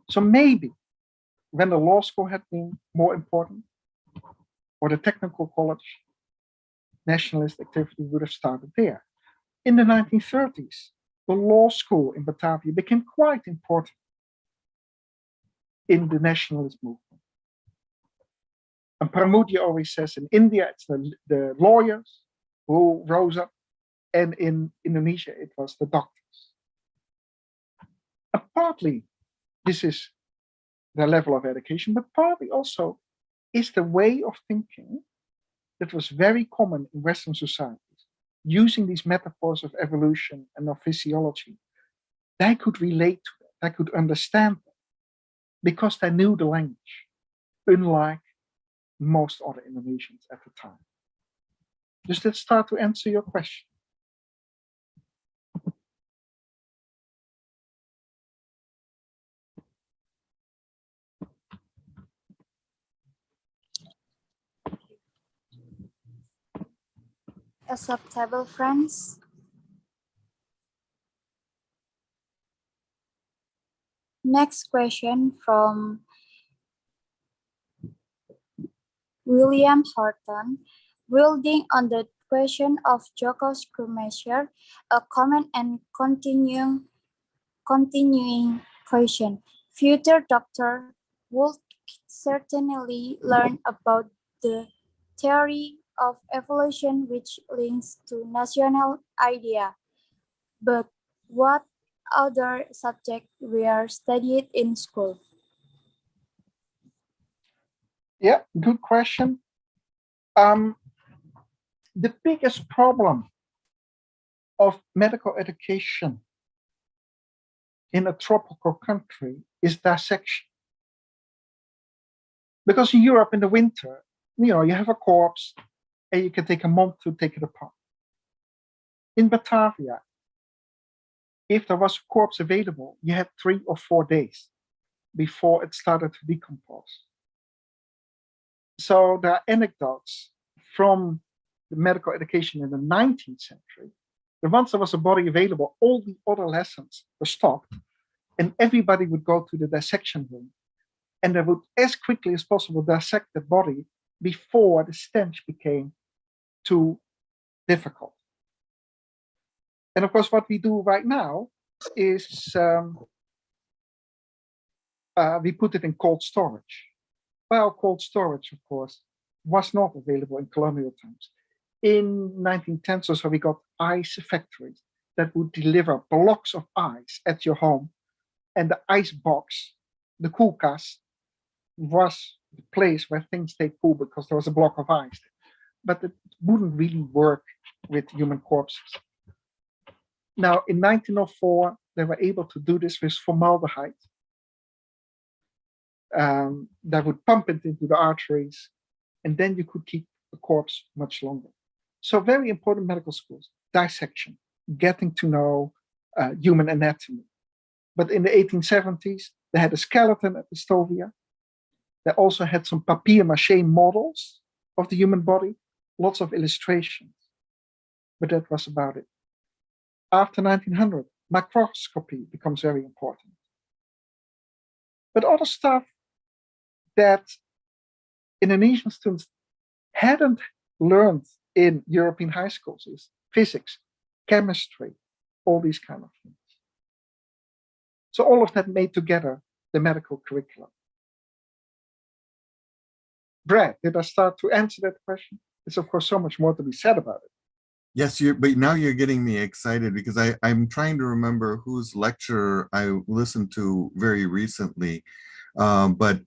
[SPEAKER 3] So maybe when the law school had been more important, or the technical college, nationalist activity would have started there. In the 1930s, the law school in Batavia became quite important in the nationalist movement. And Pramudya always says in India, it's the lawyers who rose up, and in Indonesia, it was the doctors. And partly this is the level of education, but partly also is the way of thinking that was very common in Western societies, using these metaphors of evolution and of physiology. They could relate to it, they could understand them, because they knew the language, unlike most other Indonesians at the time. Does that start to answer your question?
[SPEAKER 2] Acceptable, friends. Next question from William Horton. Building on the question of Joko's crewmeasure, a common and continuing question. Future doctor would certainly learn about the theory of evolution which links to national idea. But what other subjects were studied in school?
[SPEAKER 3] Yeah, good question. The biggest problem of medical education in a tropical country is dissection. Because in Europe in the winter, you have a corpse and you can take a month to take it apart. In Batavia, if there was a corpse available, you had 3 or 4 days before it started to decompose. So there are anecdotes from the medical education in the 19th century. And once there was a body available, all the other lessons were stopped, and everybody would go to the dissection room, and they would, as quickly as possible, dissect the body before the stench became too difficult. And of course, what we do right now is we put it in cold storage. Well, cold storage, of course, was not available in colonial times. In 1910s or so, we got ice factories that would deliver blocks of ice at your home. And the ice box, the koelkast, was the place where things stayed cool because there was a block of ice. But it wouldn't really work with human corpses. Now, in 1904, they were able to do this with formaldehyde. They would pump it into the arteries, and then you could keep the corpse much longer. So very important medical schools, dissection, getting to know human anatomy. But in the 1870s, they had a skeleton at the Stovia. They also had some papier-mâché models of the human body, lots of illustrations. But that was about it. After 1900, microscopy becomes very important. But other stuff that Indonesian students hadn't learned in European high schools is physics, chemistry, all these kind of things. So all of that made together the medical curriculum. Brad, did I start to answer that question? There's of course so much more to be said about it.
[SPEAKER 4] Yes, but now you're getting me excited because I'm trying to remember whose lecture I listened to very recently, talking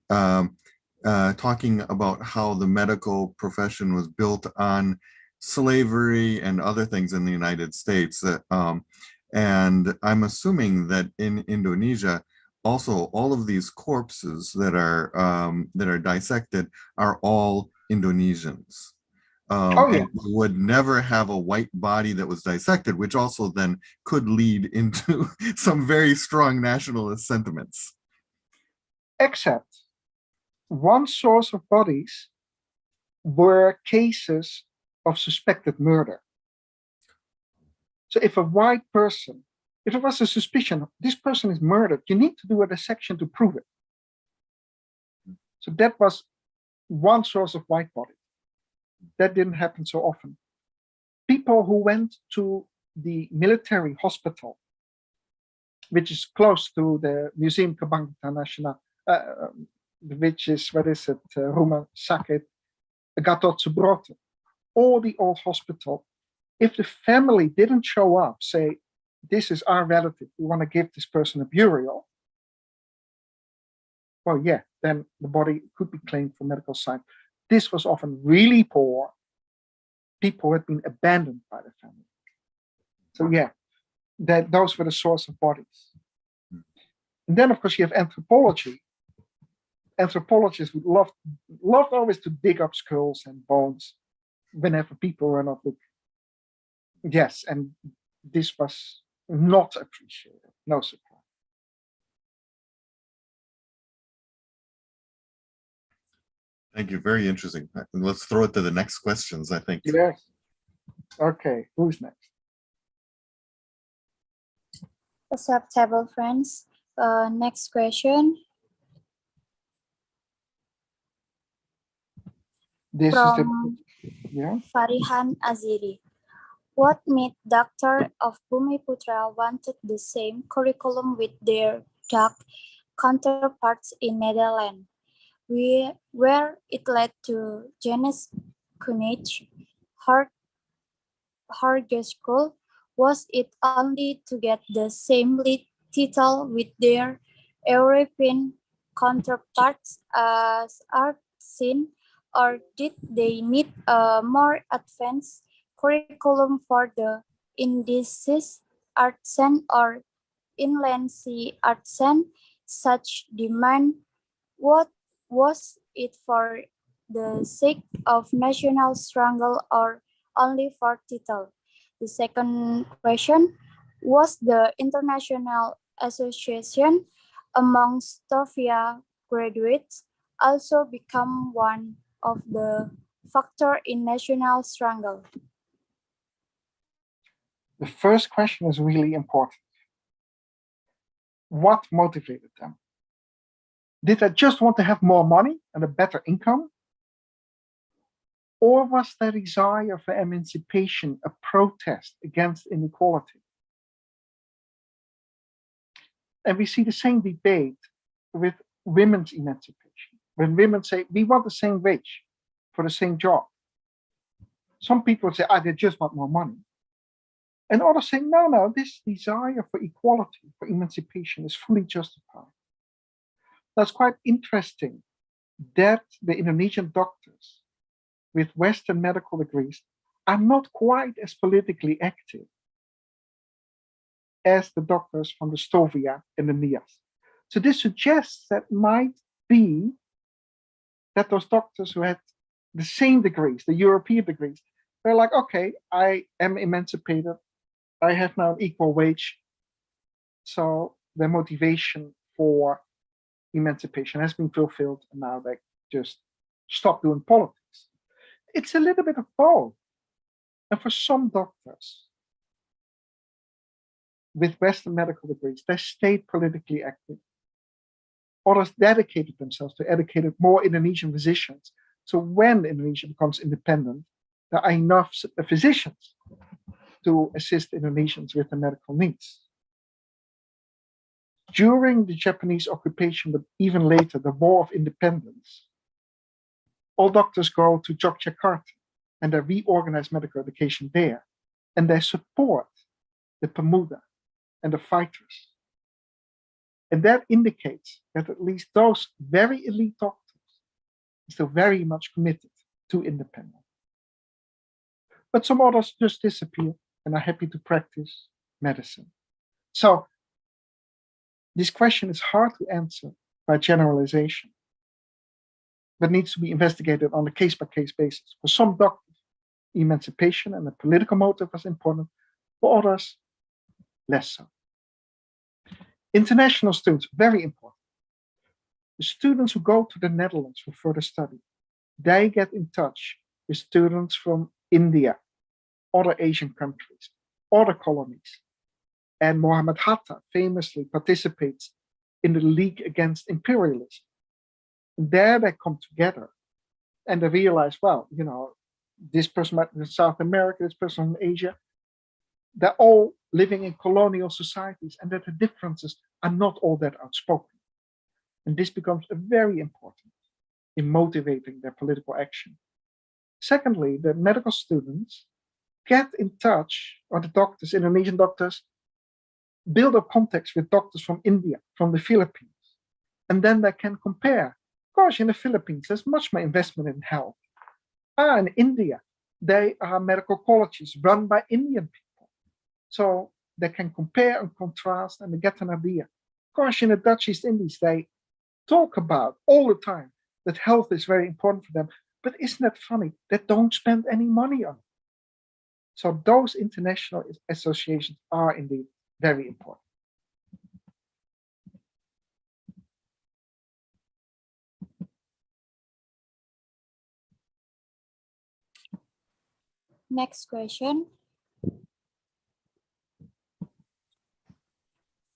[SPEAKER 4] about how the medical profession was built on slavery and other things in the United States. And I'm assuming that in Indonesia, also all of these corpses that are dissected are all Indonesians. And would never have a white body that was dissected, which also then could lead into some very strong nationalist sentiments.
[SPEAKER 3] Except one source of bodies were cases of suspected murder. So if a white person, if there was a suspicion this person is murdered, you need to do a dissection to prove it. So that was one source of white bodies. That didn't happen so often. People who went to the military hospital, which is close to the Museum Kebangkitan Nasional, which is, Rumah Sakit Gatot Subroto, or the old hospital, if the family didn't show up, say, this is our relative, we want to give this person a burial, well, yeah, then the body could be claimed for medical science. This was often really poor. People had been abandoned by the family. So yeah, those were the source of bodies. And then of course you have anthropology. Anthropologists would love always to dig up skulls and bones whenever people were not looking. Yes, and this was not appreciated, no surprise.
[SPEAKER 4] Thank you, very interesting. Let's throw it to the next questions, I think.
[SPEAKER 3] Yes. Okay, who's next?
[SPEAKER 2] Acceptable, friends. Next question.
[SPEAKER 3] This
[SPEAKER 2] From
[SPEAKER 3] is the
[SPEAKER 2] Farihan Aziri. What made Doctor of Bumiputra wanted the same curriculum with their Dutch counterparts in Netherlands, where it led to Janus Kunich, School? Was it only to get the same title with their European counterparts as art scene, or did they need a more advanced curriculum for the indices art scene or inland sea art scene? Such demand, what was it for the sake of national struggle or only for title? The second question, was the international association among Sofia graduates also become one of the factor in national struggle?
[SPEAKER 3] The first question is really important. What motivated them? Did they just want to have more money and a better income? Or was their desire for emancipation a protest against inequality? And we see the same debate with women's emancipation. When women say, we want the same wage for the same job. Some people say, they just want more money. And others say, no, this desire for equality, for emancipation is fully justified. That's quite interesting that the Indonesian doctors with Western medical degrees are not quite as politically active as the doctors from the Stovia and the NIAS. So this suggests that might be that those doctors who had the same degrees, the European degrees, they're like, okay, I am emancipated. I have now an equal wage. So their motivation for emancipation has been fulfilled, and now they just stop doing politics. It's a little bit of both. And for some doctors, with Western medical degrees, they stayed politically active. Others dedicated themselves to educating more Indonesian physicians. So when Indonesia becomes independent, there are enough physicians to assist Indonesians with their medical needs. During the Japanese occupation, but even later, the War of Independence, all doctors go to Yogyakarta and they reorganize medical education there. And they support the Pemuda and the fighters. And that indicates that at least those very elite doctors are still very much committed to independence. But some others just disappear and are happy to practice medicine. So this question is hard to answer by generalization, but needs to be investigated on a case-by-case basis. For some doctors, emancipation and a political motive was important. For others, less so. International students, very important. The students who go to the Netherlands for further study, they get in touch with students from India, other Asian countries, other colonies. And Muhammad Hatta famously participates in the League Against Imperialism. And there they come together and they realize, well, you know, this person from South America, this person from Asia, they're all living in colonial societies and that the differences are not all that outspoken. And this becomes very important in motivating their political action. Secondly, the medical students get in touch, or the doctors, Indonesian doctors, build up contacts with doctors from India, from the Philippines. And then they can compare. Gosh, in the Philippines, there's much more investment in health. In India, they are medical colleges run by Indian people. So they can compare and contrast and they get an idea. Gosh, in the Dutch East Indies, they talk about all the time that health is very important for them. But isn't that funny? They don't spend any money on it. So those international associations are indeed very important.
[SPEAKER 2] Next question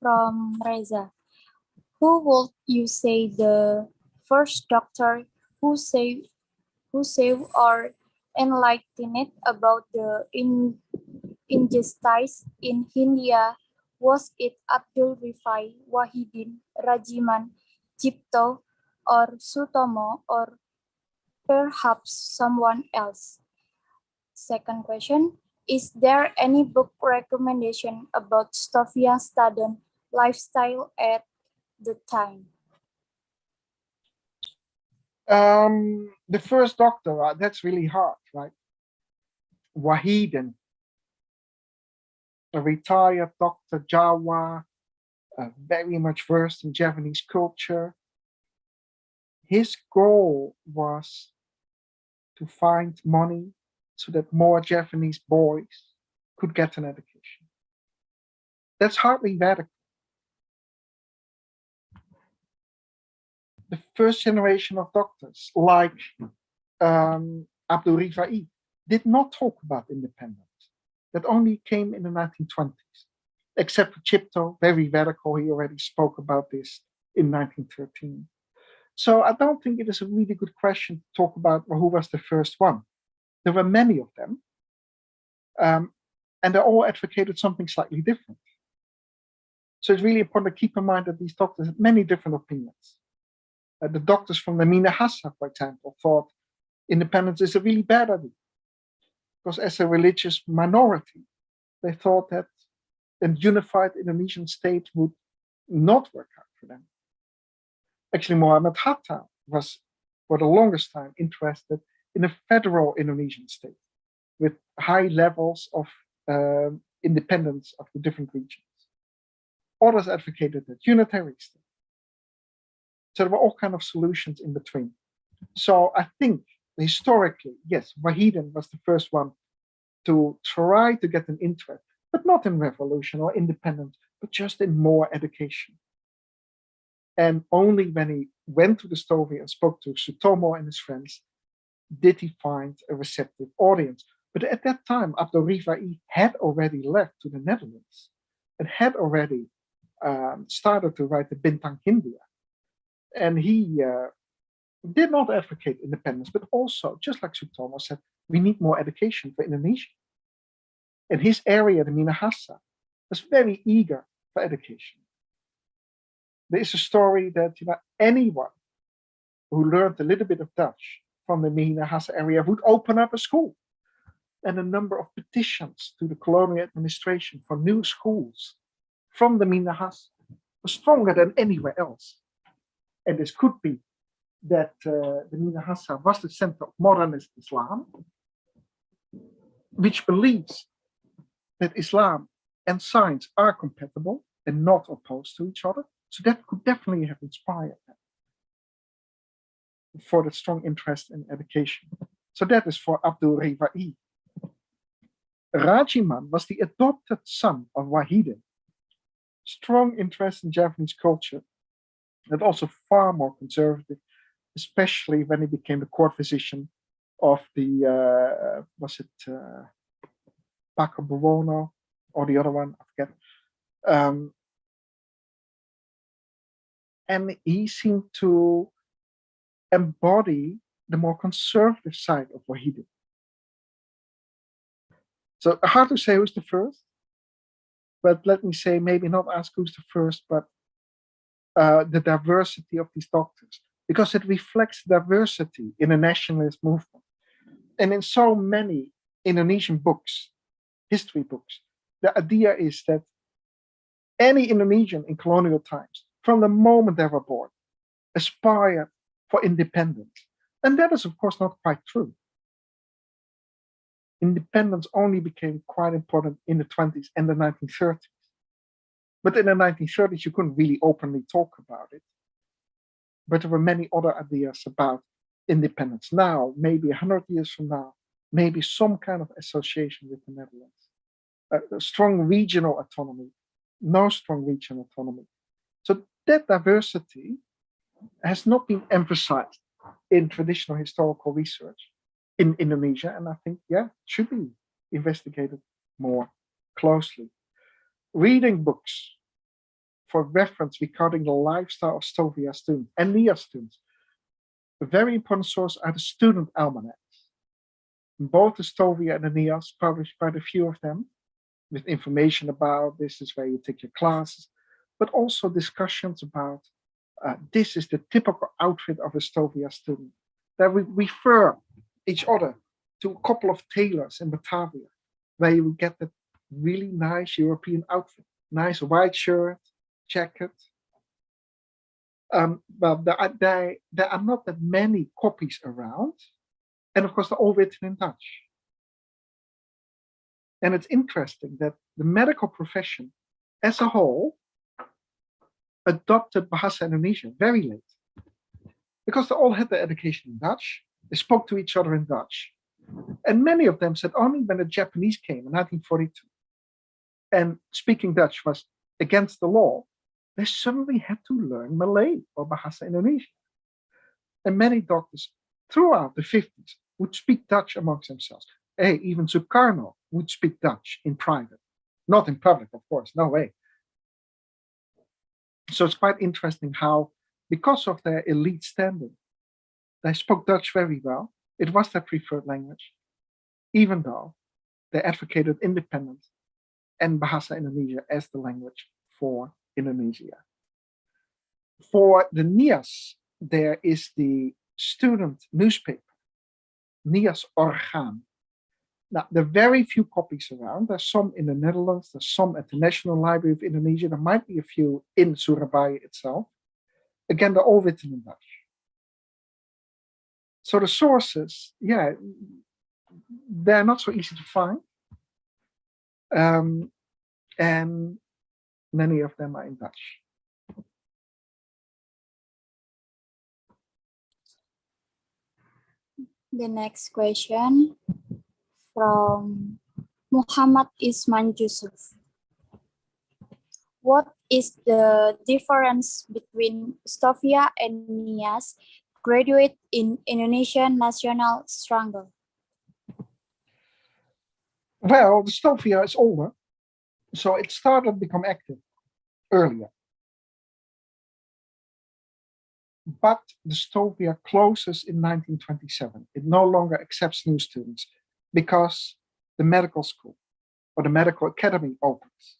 [SPEAKER 2] from Reza. Who would you say the first doctor who saved or enlightened about the injustice in India? Was it Abdul Rifai, Wahidin, Rajiman, Cipto, or Sutomo, or perhaps someone else? Second question, is there any book recommendation about Sofia student lifestyle at the time?
[SPEAKER 3] The first doctor, that's really hard, right? Wahidin, a retired Dr. Jawa, very much versed in Javanese culture. His goal was to find money so that more Javanese boys could get an education. That's hardly radical. The first generation of doctors, like Abdul Rifai, did not talk about independence. That only came in the 1920s, except for Cipto, very radical. He already spoke about this in 1913. So I don't think it is a really good question to talk about who was the first one. There were many of them, and they all advocated something slightly different. So it's really important to keep in mind that these doctors had many different opinions. The doctors from the Minahasa, for example, thought independence is a really bad idea. Because as a religious minority, they thought that a unified Indonesian state would not work out for them. Actually, Muhammad Hatta was, for the longest time, interested in a federal Indonesian state with high levels of independence of the different regions. Others advocated a unitary state. So there were all kinds of solutions in between. So I think historically, yes, Wahidin was the first one to try to get an interest, but not in revolution or independence, but just in more education. And only when he went to the Stovi and spoke to Sutomo and his friends, did he find a receptive audience. But at that time, Abdul Rifai had already left to the Netherlands. and had already started to write the Bintang Hindia. And he did not advocate independence, but also, just like Sutomo said, we need more education for Indonesia. And his area, the Minahasa, was very eager for education. There is a story that anyone who learned a little bit of Dutch from the Minahasa area would open up a school. And the number of petitions to the colonial administration for new schools from the Minahasa was stronger than anywhere else. And this could be that the Minahasa was the center of modernist Islam, which believes that Islam and science are compatible and not opposed to each other. So that could definitely have inspired them for the strong interest in education. So that is for Abdul Rifai. Rajiman was the adopted son of Wahidin. Strong interest in Japanese culture, and also far more conservative, especially when he became the court physician of the, Pacabuono or the other one, I forget. And he seemed to embody the more conservative side of Wahidin. So hard to say who's the first, but let me say, maybe not ask who's the first, but the diversity of these doctors, because it reflects diversity in a nationalist movement. And in so many Indonesian books, history books, the idea is that any Indonesian in colonial times, from the moment they were born, aspired for independence. And that is, of course, not quite true. Independence only became quite important in the 20s and the 1930s. But in the 1930s, you couldn't really openly talk about it. But there were many other ideas about independence. Now, maybe 100 years from now, maybe some kind of association with the Netherlands. A strong regional autonomy, no strong regional autonomy. So that diversity has not been emphasized in traditional historical research in Indonesia, and I think, yeah, it should be investigated more closely. Reading books for reference regarding the lifestyle of Stovia students and NIA students. A very important source are the student almanacs. Both the Stovia and the NIAS published quite a few of them with information about this is where you take your classes, but also discussions about this is the typical outfit of a Stovia student. That we refer each other to a couple of tailors in Batavia, where you get that really nice European outfit, nice white shirt, jacket. But there are not that many copies around. And of course, they're all written in Dutch. And it's interesting that the medical profession as a whole adopted Bahasa Indonesia very late. Because they all had their education in Dutch. They spoke to each other in Dutch. And many of them said only when the Japanese came in 1942 and speaking Dutch was against the law, they suddenly had to learn Malay or Bahasa Indonesia. And many doctors throughout the 50s would speak Dutch amongst themselves. Hey, even Sukarno would speak Dutch in private. Not in public, of course, no way. So it's quite interesting how, because of their elite standing, they spoke Dutch very well. It was their preferred language, even though they advocated independence and Bahasa Indonesia as the language for Indonesia. For the NIAS, there is the student newspaper, NIAS Orgaan. Now, there are very few copies around. There's some in the Netherlands, there's some at the National Library of Indonesia. There might be a few in Surabaya itself. Again, they're all written in Dutch. So the sources, yeah, they're not so easy to find. And many of them are in Dutch.
[SPEAKER 2] The next question from Muhammad Isman Yusuf. What is the difference between Stovia and NIAS graduate in Indonesian national struggle?
[SPEAKER 3] Well, the Stovia is older. So it started to become active earlier. But the Stovia closes in 1927. It no longer accepts new students because the medical school or the medical academy opens.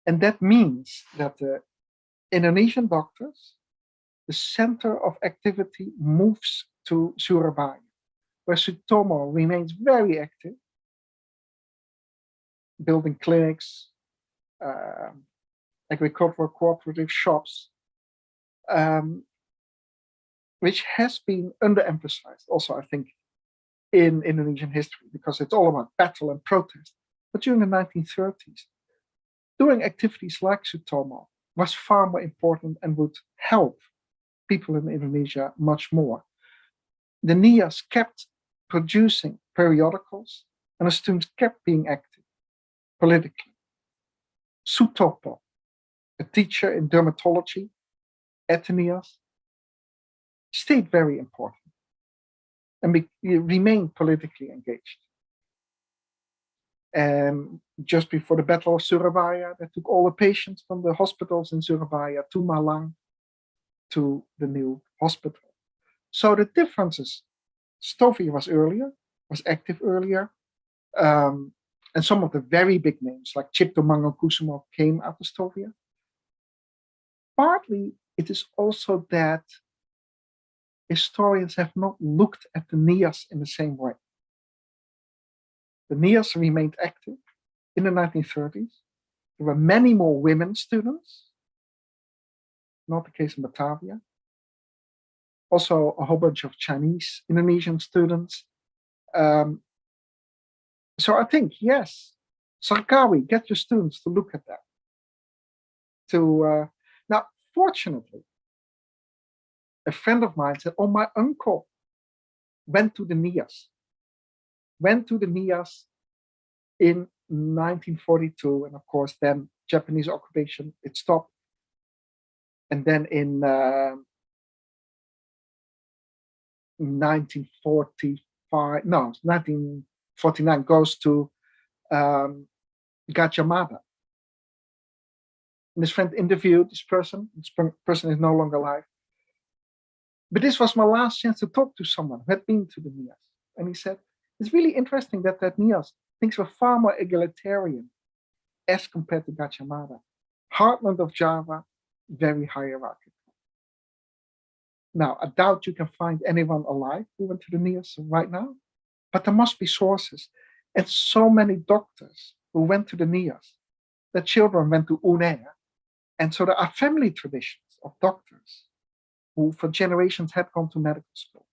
[SPEAKER 3] And that means that the Indonesian doctors, the center of activity moves to Surabaya, where Sutomo remains very active, building clinics, agricultural cooperative shops, which has been underemphasized also, I think, in Indonesian history, because it's all about battle and protest. But during the 1930s, doing activities like Sutomo was far more important and would help people in Indonesia much more. The NIAS kept producing periodicals, and the students kept being active politically. Sutopo, a teacher in dermatology at the NIAS, stayed very important and remained politically engaged. And just before the Battle of Surabaya, they took all the patients from the hospitals in Surabaya to Malang, to the new hospital. So the differences, Stovia was earlier, was active earlier, and some of the very big names like Cipto Mangunkusumo came out of Stovia. Partly it is also that historians have not looked at the NIAS in the same way. The NIAS remained active in the 1930s. There were many more women students, not the case in Batavia. Also a whole bunch of Chinese Indonesian students. So I think, yes, Sarkawi, get your students to look at that. Now, fortunately, a friend of mine said, oh, my uncle went to the NIAS in 1942, and of course then Japanese occupation, it stopped. And then in 1949 goes to Gajah Mada. And his friend interviewed this person. This person is no longer alive. But this was my last chance to talk to someone who had been to the NIAS. And he said, it's really interesting that NIAS things were far more egalitarian as compared to Gajah Mada. Heartland of Java, very hierarchical. Now, I doubt you can find anyone alive who went to the NIAS right now, but there must be sources. And so many doctors who went to the NIAS, their children went to UNER. And so there are family traditions of doctors who for generations had gone to medical school.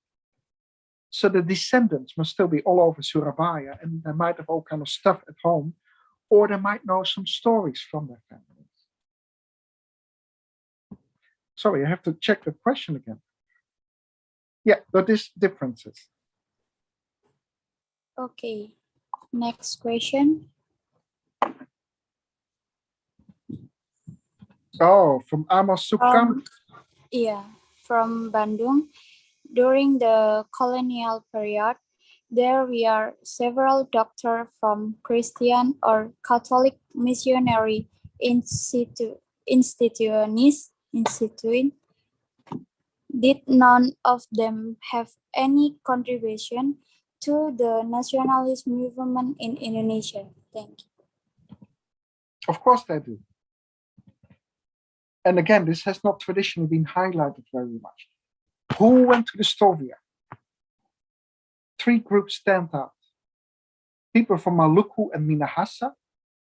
[SPEAKER 3] So the descendants must still be all over Surabaya, and they might have all kind of stuff at home, or they might know some stories from their families. Sorry, I have to check the question again. Yeah, but there's differences.
[SPEAKER 2] Okay, next question.
[SPEAKER 3] Oh, from Amos Sukam.
[SPEAKER 2] From Bandung. During the colonial period, there were several doctors from Christian or Catholic missionary institutions. Did none of them have any contribution to the nationalist movement in Indonesia? Thank you.
[SPEAKER 3] Of course they do. And again, this has not traditionally been highlighted very much. Who went to the Stovia? 3 groups stand out. People from Maluku and Minahasa,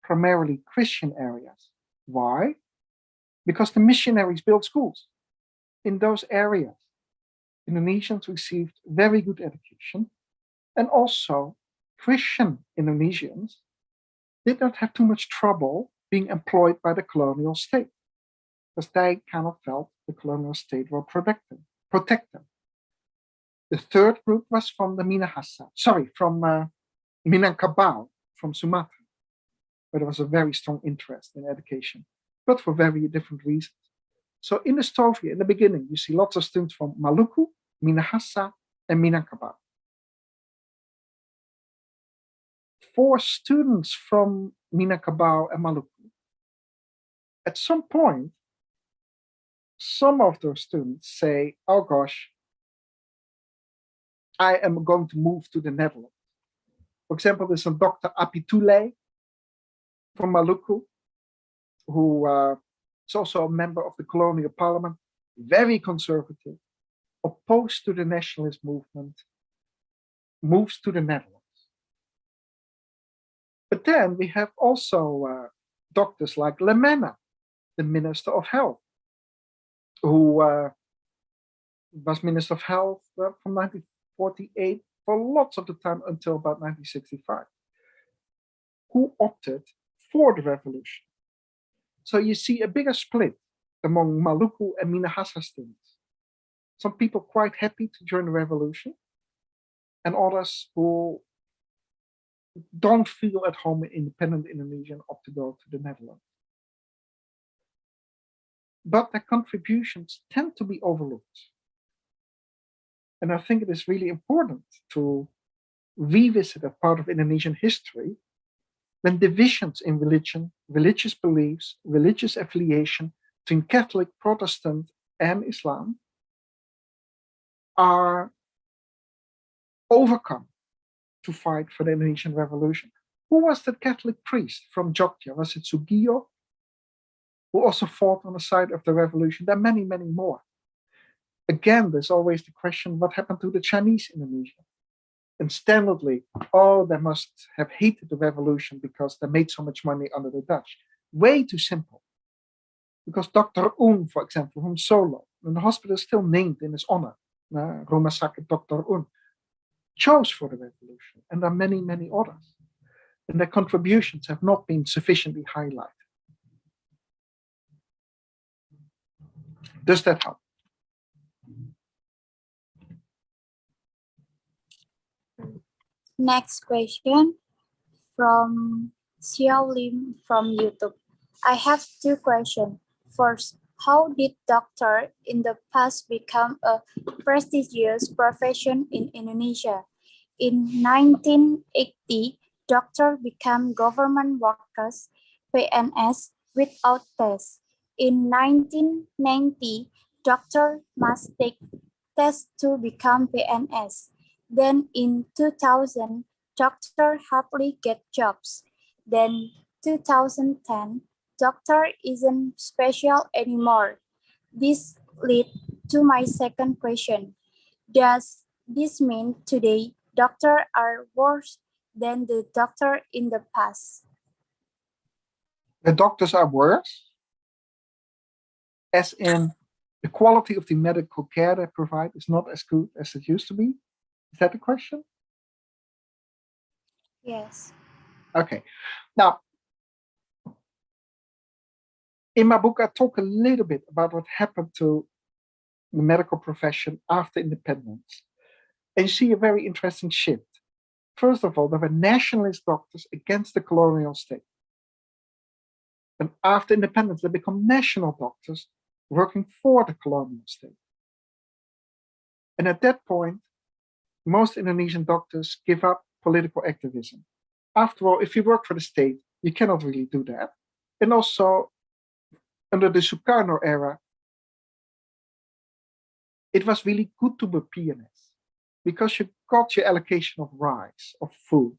[SPEAKER 3] primarily Christian areas. Why? Because the missionaries built schools in those areas. Indonesians received very good education, and also Christian Indonesians did not have too much trouble being employed by the colonial state, because they kind of felt the colonial state will protect them. The third group was from the from Minangkabau, from Sumatra, where there was a very strong interest in education, but for very different reasons. So in the Stovia, in the beginning, you see lots of students from Maluku, Minahasa, and Minangkabau. for students from Minangkabau and Maluku. At some point, some of those students say, oh gosh, I am going to move to the Netherlands. For example, there's some Dr. Apitule from Maluku, who is also a member of the colonial parliament, very conservative, opposed to the nationalist movement, moves to the Netherlands. But then we have also doctors like Lemena, the Minister of Health, who was Minister of Health from 1948 for lots of the time until about 1965, who opted for the revolution. So you see a bigger split among Maluku and Minahasa students. Some people quite happy to join the revolution, and others who don't feel at home in independent Indonesia and opt to go to the Netherlands. But their contributions tend to be overlooked. And I think it is really important to revisit a part of Indonesian history when divisions in religion, religious beliefs, religious affiliation between Catholic, Protestant, and Islam are overcome to fight for the Indonesian revolution. Who was that Catholic priest from Jogja? Was it Sugio? Who also fought on the side of the revolution? There are many, many more. Again, there's always the question, what happened to the Chinese Indonesia? And standardly, oh, they must have hated the revolution because they made so much money under the Dutch. Way too simple. Because Dr. Un, for example, from Solo, and the hospital is still named in his honor, Rumah Sakit Dr. Un, chose for the revolution. And there are many, many others. And their contributions have not been sufficiently highlighted. Does that help?
[SPEAKER 2] Next question from Xiao Lim from YouTube. I have two questions. First, how did doctor in the past become a prestigious profession in Indonesia? In 1980, doctor became government workers, PNS, without test. In 1990, doctor must take test to become PNS. Then in 2000, doctor hardly get jobs. Then 2010, doctor isn't special anymore. This leads to my second question. Does this mean today doctors are worse than the doctor in the past?
[SPEAKER 3] The doctors are worse, as in the quality of the medical care they provide is not as good as it used to be? Is that the question?
[SPEAKER 2] Yes.
[SPEAKER 3] Okay. Now, in my book, I talk a little bit about what happened to the medical profession after independence. And you see a very interesting shift. First of all, there were nationalist doctors against the colonial state. And after independence, they become national doctors working for the colonial state. And at that point, most Indonesian doctors give up political activism. After all, if you work for the state, you cannot really do that. And also, under the Sukarno era, it was really good to be pianist because you got your allocation of rice, of food.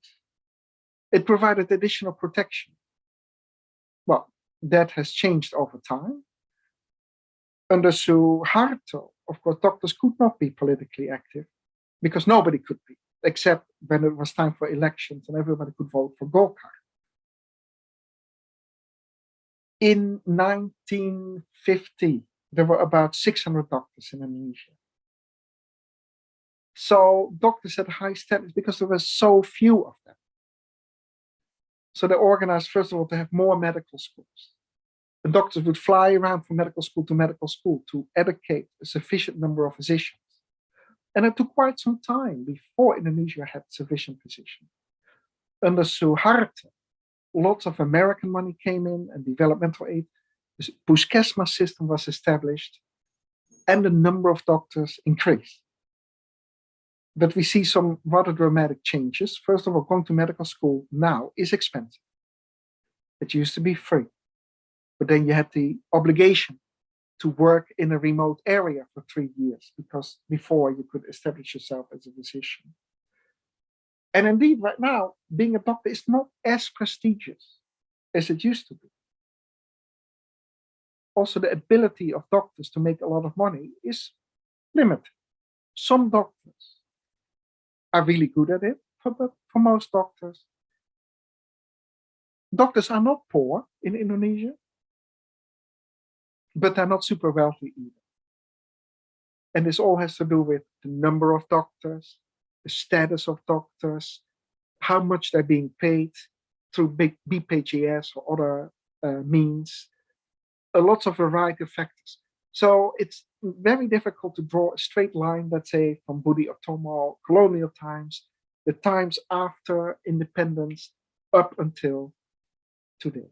[SPEAKER 3] It provided additional protection. Well, that has changed over time. Under Suharto, of course, doctors could not be politically active because nobody could be, except when it was time for elections and everybody could vote for Golkar. In 1950, there were about 600 doctors in Indonesia. So doctors had high status because there were so few of them. So they organized, first of all, to have more medical schools. The doctors would fly around from medical school to educate a sufficient number of physicians. And it took quite some time before Indonesia had sufficient physicians. Under Suharto, lots of American money came in and developmental aid. The Puskesmas system was established and the number of doctors increased. But we see some rather dramatic changes. First of all, going to medical school now is expensive. It used to be free, but then you had the obligation to work in a remote area for 3 years, because before you could establish yourself as a physician. And indeed, right now, being a doctor is not as prestigious as it used to be. Also, the ability of doctors to make a lot of money is limited. Some doctors are really good at it, but for most doctors are not poor in Indonesia, but they're not super wealthy either. And this all has to do with the number of doctors, the status of doctors, how much they're being paid through BPJS or other means, a lots of variety of factors. So it's very difficult to draw a straight line, let's say, from Budi Utomo, colonial times, the times after independence, up until today.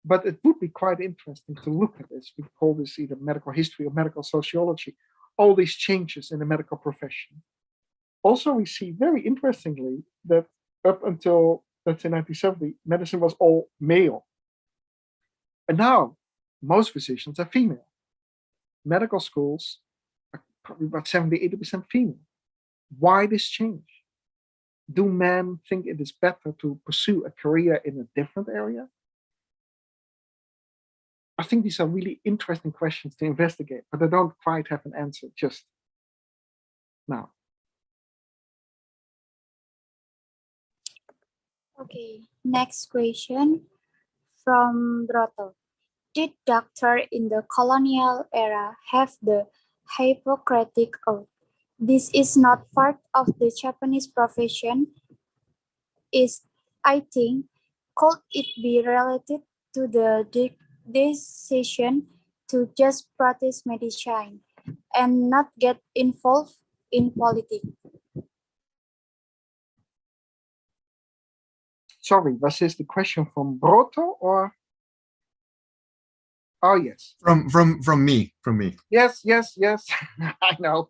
[SPEAKER 3] But it would be quite interesting to look at this. We call this either medical history or medical sociology, all these changes in the medical profession. Also, we see very interestingly that up until, let's say, 1970, medicine was all male. And now, most physicians are female. Medical schools are probably about 70–80% female. Why this change? Do men think it is better to pursue a career in a different area? I think these are really interesting questions to investigate, but I don't quite have an answer just now.
[SPEAKER 2] Okay, next question from Broto. Did doctors in the colonial era have the Hippocratic Oath? This is not part of the Japanese profession. I think, could it be related to the decision to just practice medicine and not get involved in politics?
[SPEAKER 3] Sorry, was this the question from Broto or? Oh, yes.
[SPEAKER 4] From me.
[SPEAKER 3] Yes. I know.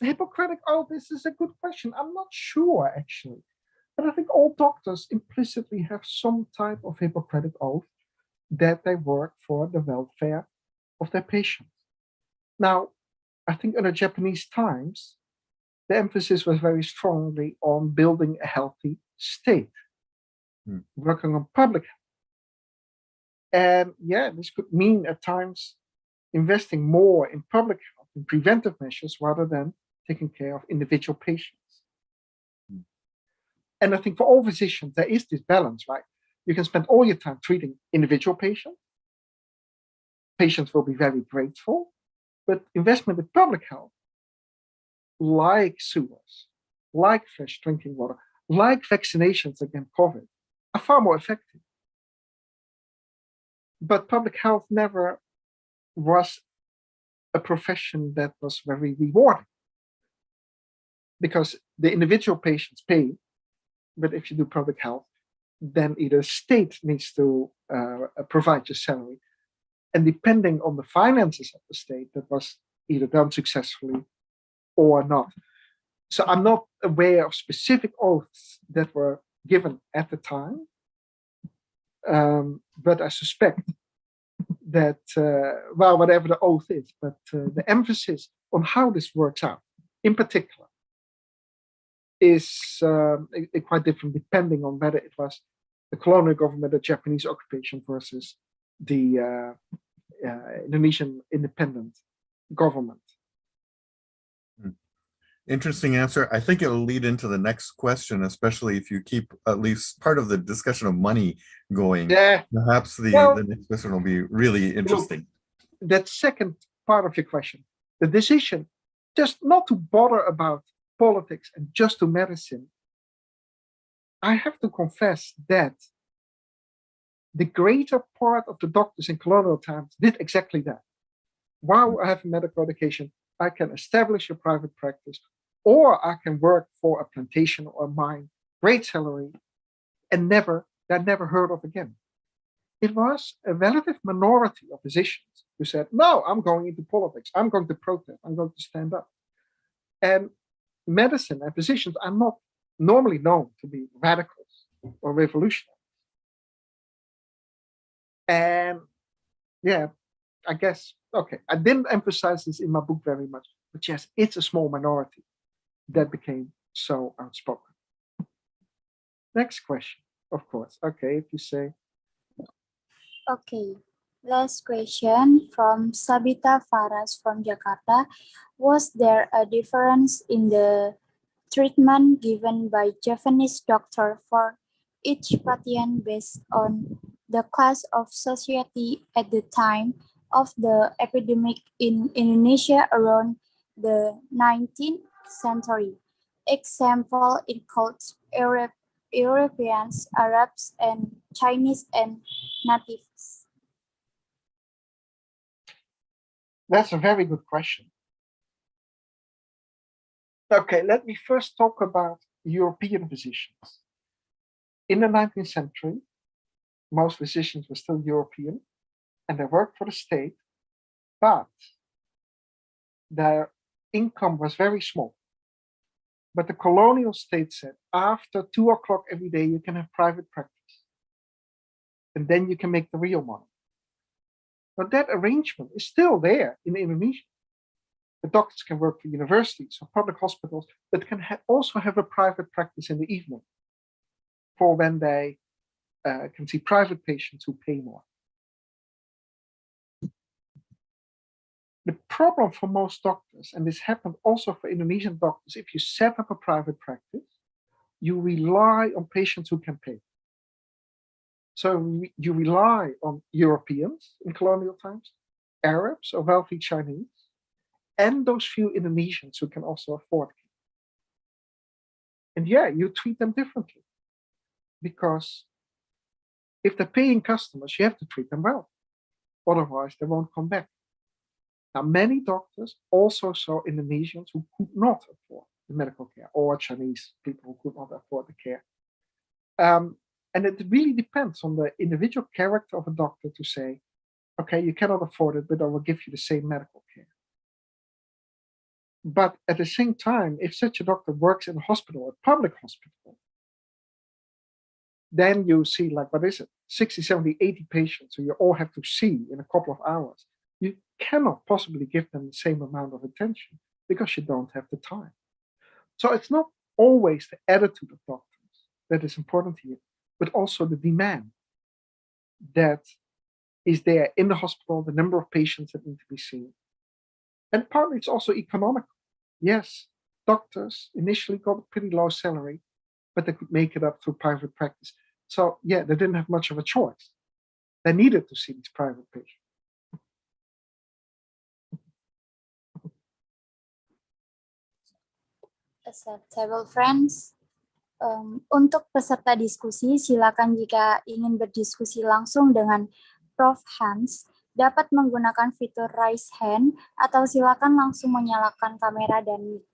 [SPEAKER 3] Hippocratic Oath, this is a good question. I'm not sure, actually. But I think all doctors implicitly have some type of Hippocratic Oath that they work for the welfare of their patients. Now, I think under Japanese times, the emphasis was very strongly on building a healthy state, working on public health. And yeah, this could mean at times investing more in public health, in preventive measures, rather than taking care of individual patients. And I think for all physicians, there is this balance, right? You can spend all your time treating individual patients. Patients will be very grateful, but investment in public health, like sewers, like fresh drinking water, like vaccinations against COVID, are far more effective. But public health never was a profession that was very rewarding, because the individual patients pay, but if you do public health, then either state needs to provide your salary, and depending on the finances of the state, that was either done successfully or not. So I'm not aware of specific oaths that were given at the time, but I suspect that, well, whatever the oath is, but the emphasis on how this works out, in particular, is quite different depending on whether it was the colonial government, the Japanese occupation, versus the Indonesian independent government.
[SPEAKER 4] Interesting answer. I think it'll lead into the next question, especially if you keep at least part of the discussion of money going.
[SPEAKER 3] Yeah.
[SPEAKER 4] Perhaps the next question will be really interesting.
[SPEAKER 3] That second part of your question, the decision just not to bother about politics and just to medicine, I have to confess that the greater part of the doctors in colonial times did exactly that. While I have a medical education, I can establish a private practice, or I can work for a plantation or a mine, great salary, and never heard of again. It was a relative minority of physicians who said, no, I'm going into politics. I'm going to protest. I'm going to stand up. And medicine and physicians are not normally known to be radicals or revolutionaries. And yeah, I guess, okay, I didn't emphasize this in my book very much, but yes, it's a small minority that became so outspoken. Next question, of course. Okay, if you say.
[SPEAKER 2] Okay, last question from Sabita Faras from Jakarta. Was there a difference in the treatment given by Japanese doctor for each patient based on the class of society at the time of the epidemic in Indonesia around the 19th century? Example includes Europeans, Arabs, and Chinese and natives.
[SPEAKER 3] That's a very good question. Okay, let me first talk about European physicians. In the 19th century, most physicians were still European and they worked for the state, but their income was very small. But the colonial state said, after 2 o'clock every day, you can have private practice. And then you can make the real money. But that arrangement is still there in Indonesia. The doctors can work for universities or public hospitals, but can also have a private practice in the evening for when they can see private patients who pay more. The problem for most doctors, and this happened also for Indonesian doctors, if you set up a private practice, you rely on patients who can pay. So you rely on Europeans in colonial times, Arabs or wealthy Chinese, and those few Indonesians who can also afford it. And yeah, you treat them differently because if they're paying customers, you have to treat them well. Otherwise, they won't come back. Now, many doctors also saw Indonesians who could not afford the medical care, or Chinese people who could not afford the care. And it really depends on the individual character of a doctor to say, okay, you cannot afford it, but I will give you the same medical care. But at the same time, if such a doctor works in a hospital, a public hospital, then you see, like, what is it, 60, 70, 80 patients who you all have to see in a couple of hours. You cannot possibly give them the same amount of attention because you don't have the time. So it's not always the attitude of doctors that is important here, but also the demand that is there in the hospital, the number of patients that need to be seen. And partly it's also economical. Yes, doctors initially got a pretty low salary, but they could make it up through private practice. So yeah, they didn't have much of a choice. They needed to see these private patients.
[SPEAKER 2] Acceptable friends. Untuk peserta diskusi, silakan jika ingin berdiskusi langsung dengan Prof. Hans, dapat menggunakan fitur raise hand atau silakan langsung menyalakan kamera dan mic.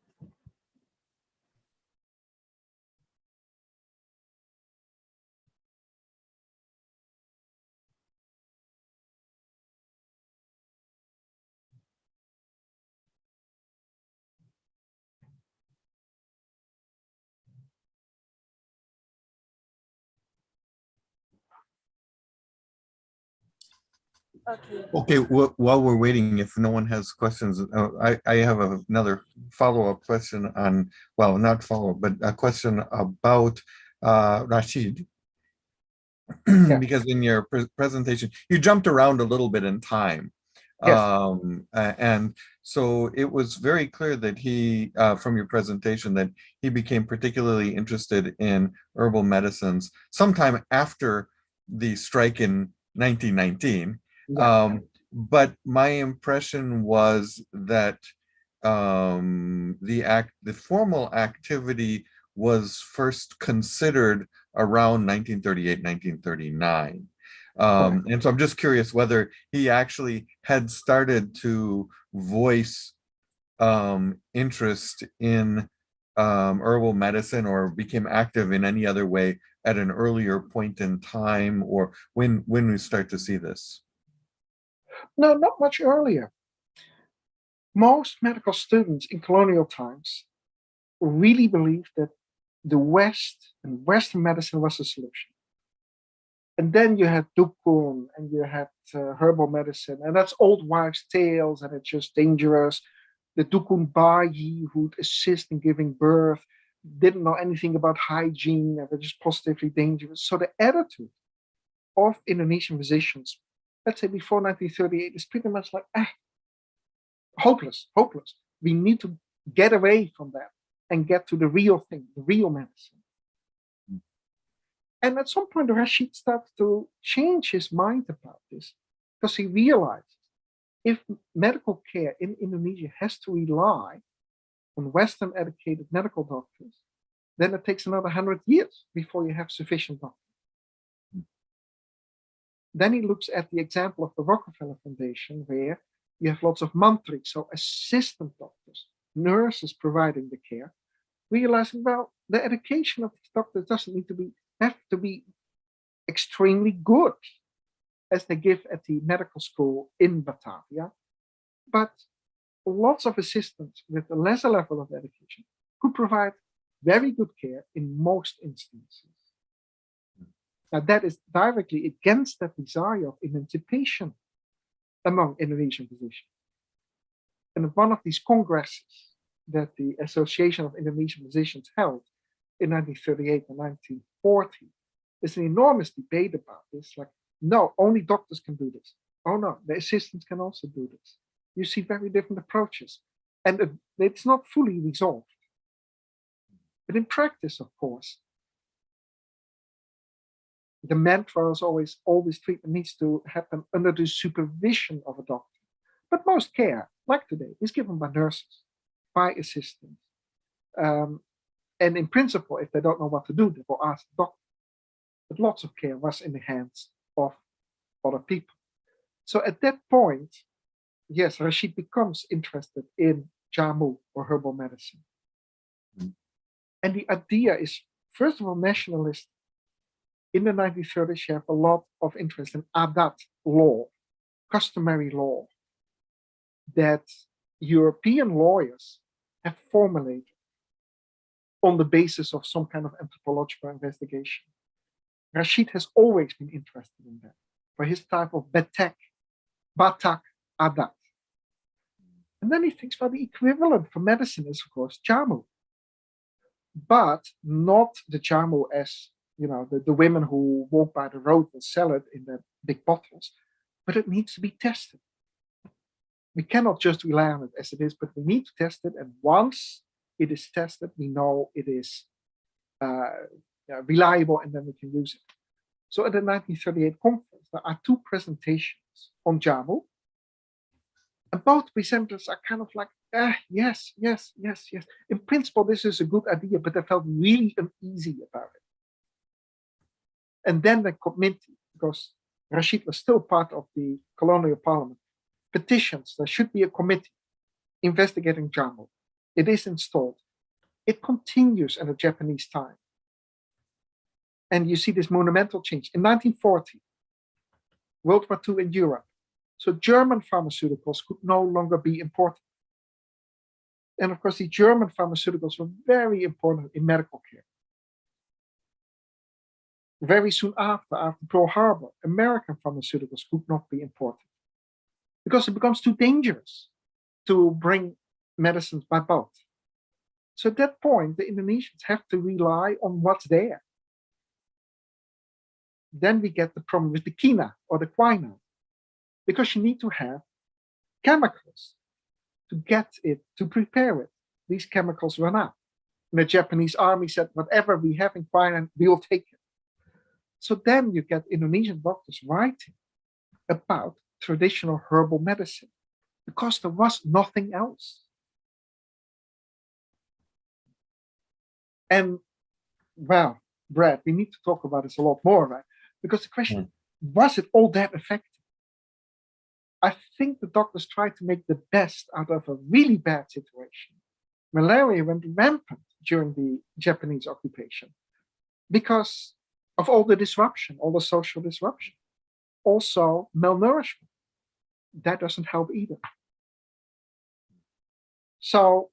[SPEAKER 4] Okay, while we're waiting, if no one has questions, I have another follow-up question on, well, not follow-up, but a question about Rashid. Yeah. Because in your presentation, you jumped around a little bit in time. Yes. And so it was very clear that he, from your presentation, that he became particularly interested in herbal medicines sometime after the strike in 1919. Yeah. But my impression was that the formal activity was first considered around 1938, 1939. And so I'm just curious whether he actually had started to voice interest in herbal medicine or became active in any other way at an earlier point in time, or when we start to see this.
[SPEAKER 3] No, not much earlier. Most medical students in colonial times really believed that the West and Western medicine was the solution. And then you had dukun and you had herbal medicine, and that's old wives' tales, and it's just dangerous. The dukun bayi who'd assist in giving birth didn't know anything about hygiene and were just positively dangerous. So the attitude of Indonesian physicians, let's say before 1938, is pretty much like, hopeless, hopeless. We need to get away from that and get to the real thing, the real medicine. And at some point, Rashid started to change his mind about this, because he realized if medical care in Indonesia has to rely on Western educated medical doctors, then it takes another 100 years before you have sufficient doctors. Then he looks at the example of the Rockefeller Foundation, where you have lots of mantris, so assistant doctors, nurses providing the care, realizing, well, the education of these doctors doesn't need to have to be extremely good as they give at the medical school in Batavia, but lots of assistants with a lesser level of education could provide very good care in most instances. Now that is directly against that desire of emancipation among Indonesian physicians. And at one of these congresses that the Association of Indonesian Physicians held in 1938 and 1940, there's an enormous debate about this. Like, no, only doctors can do this. Oh no, the assistants can also do this. You see very different approaches. And it's not fully resolved. But in practice, of course, the mantra is always, all this treatment needs to happen under the supervision of a doctor. But most care, like today, is given by nurses, by assistants. And in principle, if they don't know what to do, they will ask the doctor. But lots of care was in the hands of other people. So at that point, yes, Rashid becomes interested in jamu, or herbal medicine. And the idea is, first of all, nationalist. In the 1930s, you have a lot of interest in adat law, customary law, that European lawyers have formulated on the basis of some kind of anthropological investigation. Rashid has always been interested in that, for his type of Batak adat. And then he thinks, well, the equivalent for medicine is, of course, jamu. But not the jamu as, you know, the women who walk by the road and sell it in their big bottles, but it needs to be tested. We cannot just rely on it as it is, but we need to test it. And once it is tested, we know it is reliable, and then we can use it. So at the 1938 conference, there are two presentations on jamu. And both presenters are kind of like, yes. In principle, this is a good idea, but they felt really uneasy about it. And then the committee, because Rashid was still part of the colonial parliament, petitions, there should be a committee investigating jamu. It is installed. It continues in the Japanese time. And you see this monumental change. In 1940, World War II in Europe, so German pharmaceuticals could no longer be imported. And of course, the German pharmaceuticals were very important in medical care. Very soon after Pearl Harbor, American pharmaceuticals could not be imported because it becomes too dangerous to bring medicines by boat. So at that point, the Indonesians have to rely on what's there. Then we get the problem with the quina or the quinine, because you need to have chemicals to get it, to prepare it. These chemicals run out. And the Japanese army said, whatever we have in quinine, we will take it. So then you get Indonesian doctors writing about traditional herbal medicine, because there was nothing else. And, well, Brad, we need to talk about this a lot more, right? Because the question, was it all that effective? I think the doctors tried to make the best out of a really bad situation. Malaria went rampant during the Japanese occupation because of all the disruption, all the social disruption. Also, malnourishment. that doesn't help either. So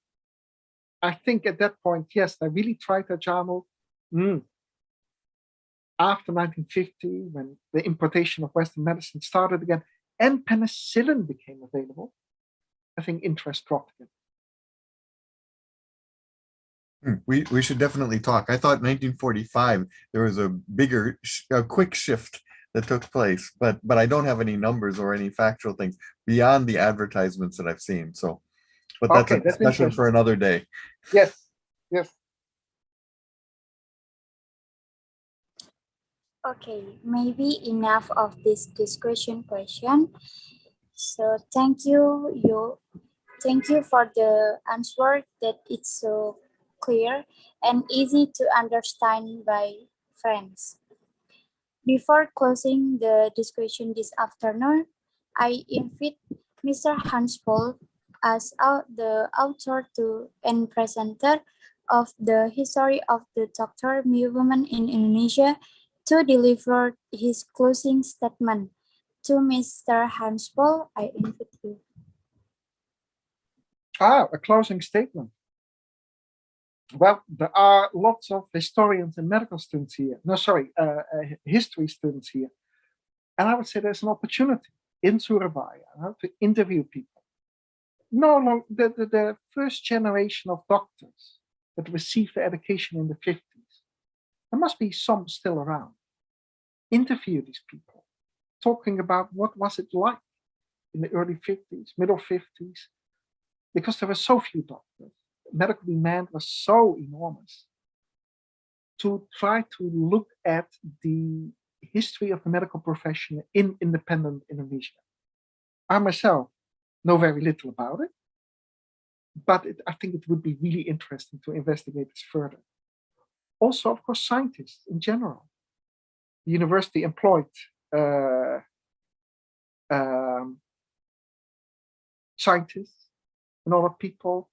[SPEAKER 3] I think at that point, yes, they really tried to jammel. After 1950, when the importation of Western medicine started again and penicillin became available, I think interest dropped again.
[SPEAKER 4] We should definitely talk. I thought 1945 there was a bigger, a quick shift that took place, but I don't have any numbers or any factual things beyond the advertisements that I've seen. So, but that's
[SPEAKER 3] Okay,
[SPEAKER 4] a discussion for another day.
[SPEAKER 3] Yes, yes.
[SPEAKER 2] Okay, maybe enough of this discussion question. So thank you for the answer that it's so clear and easy to understand by friends. Before closing the discussion this afternoon, I invite Mr. Hans Paul as the author and presenter of the history of the doctor movement in Indonesia to deliver his closing statement. To Mr. Hans Paul, I invite you.
[SPEAKER 3] A closing statement. Well, there are lots of historians and medical students here. No, sorry, history students here. And I would say there's an opportunity in Surabaya to interview people. No, the first generation of doctors that received the education in the 50s. There must be some still around. Interview these people, talking about what was it like in the early 50s, middle 50s, because there were so few doctors. Medical demand was so enormous. To try to look at the history of the medical profession in independent Indonesia. I myself know very little about it, but I think it would be really interesting to investigate this further. Also, of course, scientists in general. The university employed scientists and other people.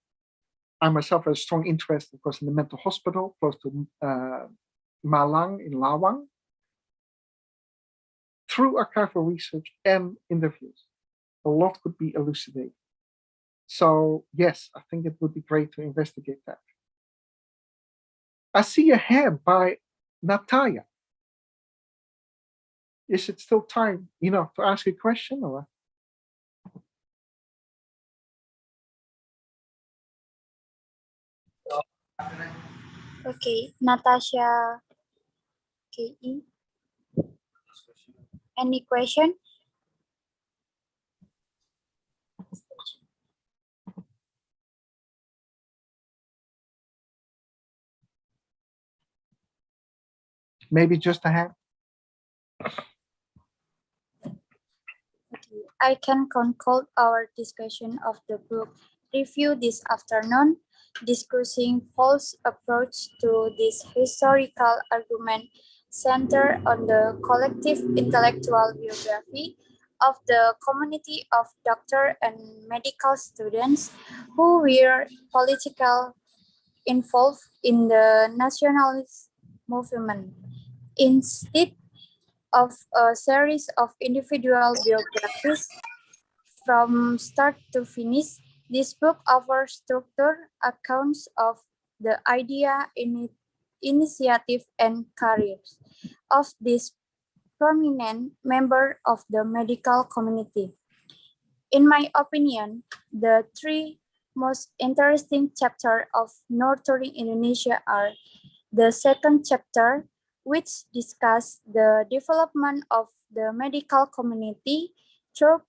[SPEAKER 3] I myself have a strong interest, of course, in the mental hospital close to Malang in Lawang. Through archival research and interviews, a lot could be elucidated. So yes, I think it would be great to investigate that. I see a hand by Natalia. Is it still time, to ask a question or?
[SPEAKER 2] Okay, Natasha KE. Any question?
[SPEAKER 3] Maybe just a hand.
[SPEAKER 2] Okay, I can conclude our discussion of the book review this afternoon, discussing Paul's approach to this historical argument centered on the collective intellectual biography of the community of doctor and medical students who were politically involved in the nationalist movement. Instead of a series of individual biographies from start to finish, this book offers structured accounts of the idea, initiative, and careers of this prominent member of the medical community. In my opinion, the three most interesting chapters of Northern Indonesia are the second chapter, which discusses the development of the medical community through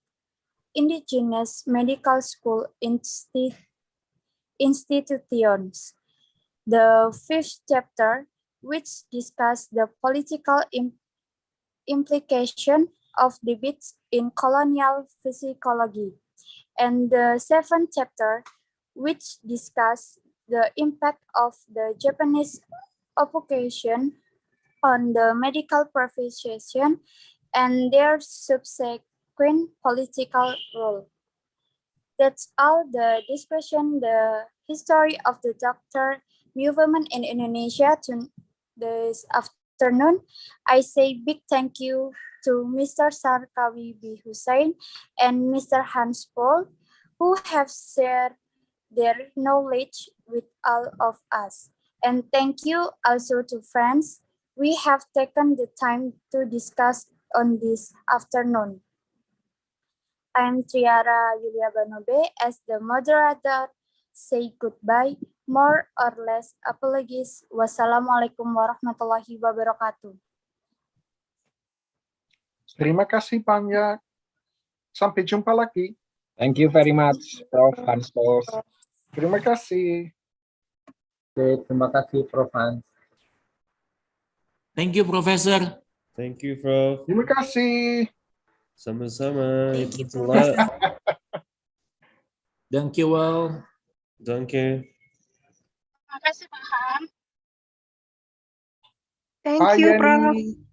[SPEAKER 2] indigenous medical school institutions. The fifth chapter, which discusses the political implication of debates in colonial psychology. And the seventh chapter, which discusses the impact of the Japanese occupation on the medical profession and their subsequent political role. That's all the discussion, the history of the doctor movement in Indonesia to this afternoon. afternoon. I say big thank you to Mr. Sarkawi B. Husain and Mr. Hans Paul, who have shared their knowledge with all of us. And thank you also to friends we have taken the time to discuss on this afternoon. I'm Triara Yulia Banobe as the moderator. Say goodbye, more or less apologies. Wassalamualaikum warahmatullahi wabarakatuh.
[SPEAKER 3] Terima kasih banyak. Sampai jumpa lagi.
[SPEAKER 5] Thank you very much, Prof. Hans Paul.
[SPEAKER 3] Terima kasih.
[SPEAKER 5] Oke, terima kasih, Prof. Hans.
[SPEAKER 6] Thank you, Professor.
[SPEAKER 7] Thank you, Prof.
[SPEAKER 3] Terima kasih.
[SPEAKER 7] Sama-sama.
[SPEAKER 2] Thank you,
[SPEAKER 7] It's a lot.
[SPEAKER 6] Thank you all.
[SPEAKER 7] Danke.
[SPEAKER 8] Terima kasih, Pak Han.
[SPEAKER 3] Bye,
[SPEAKER 8] Thank you,
[SPEAKER 3] Yeni.
[SPEAKER 8] Prof.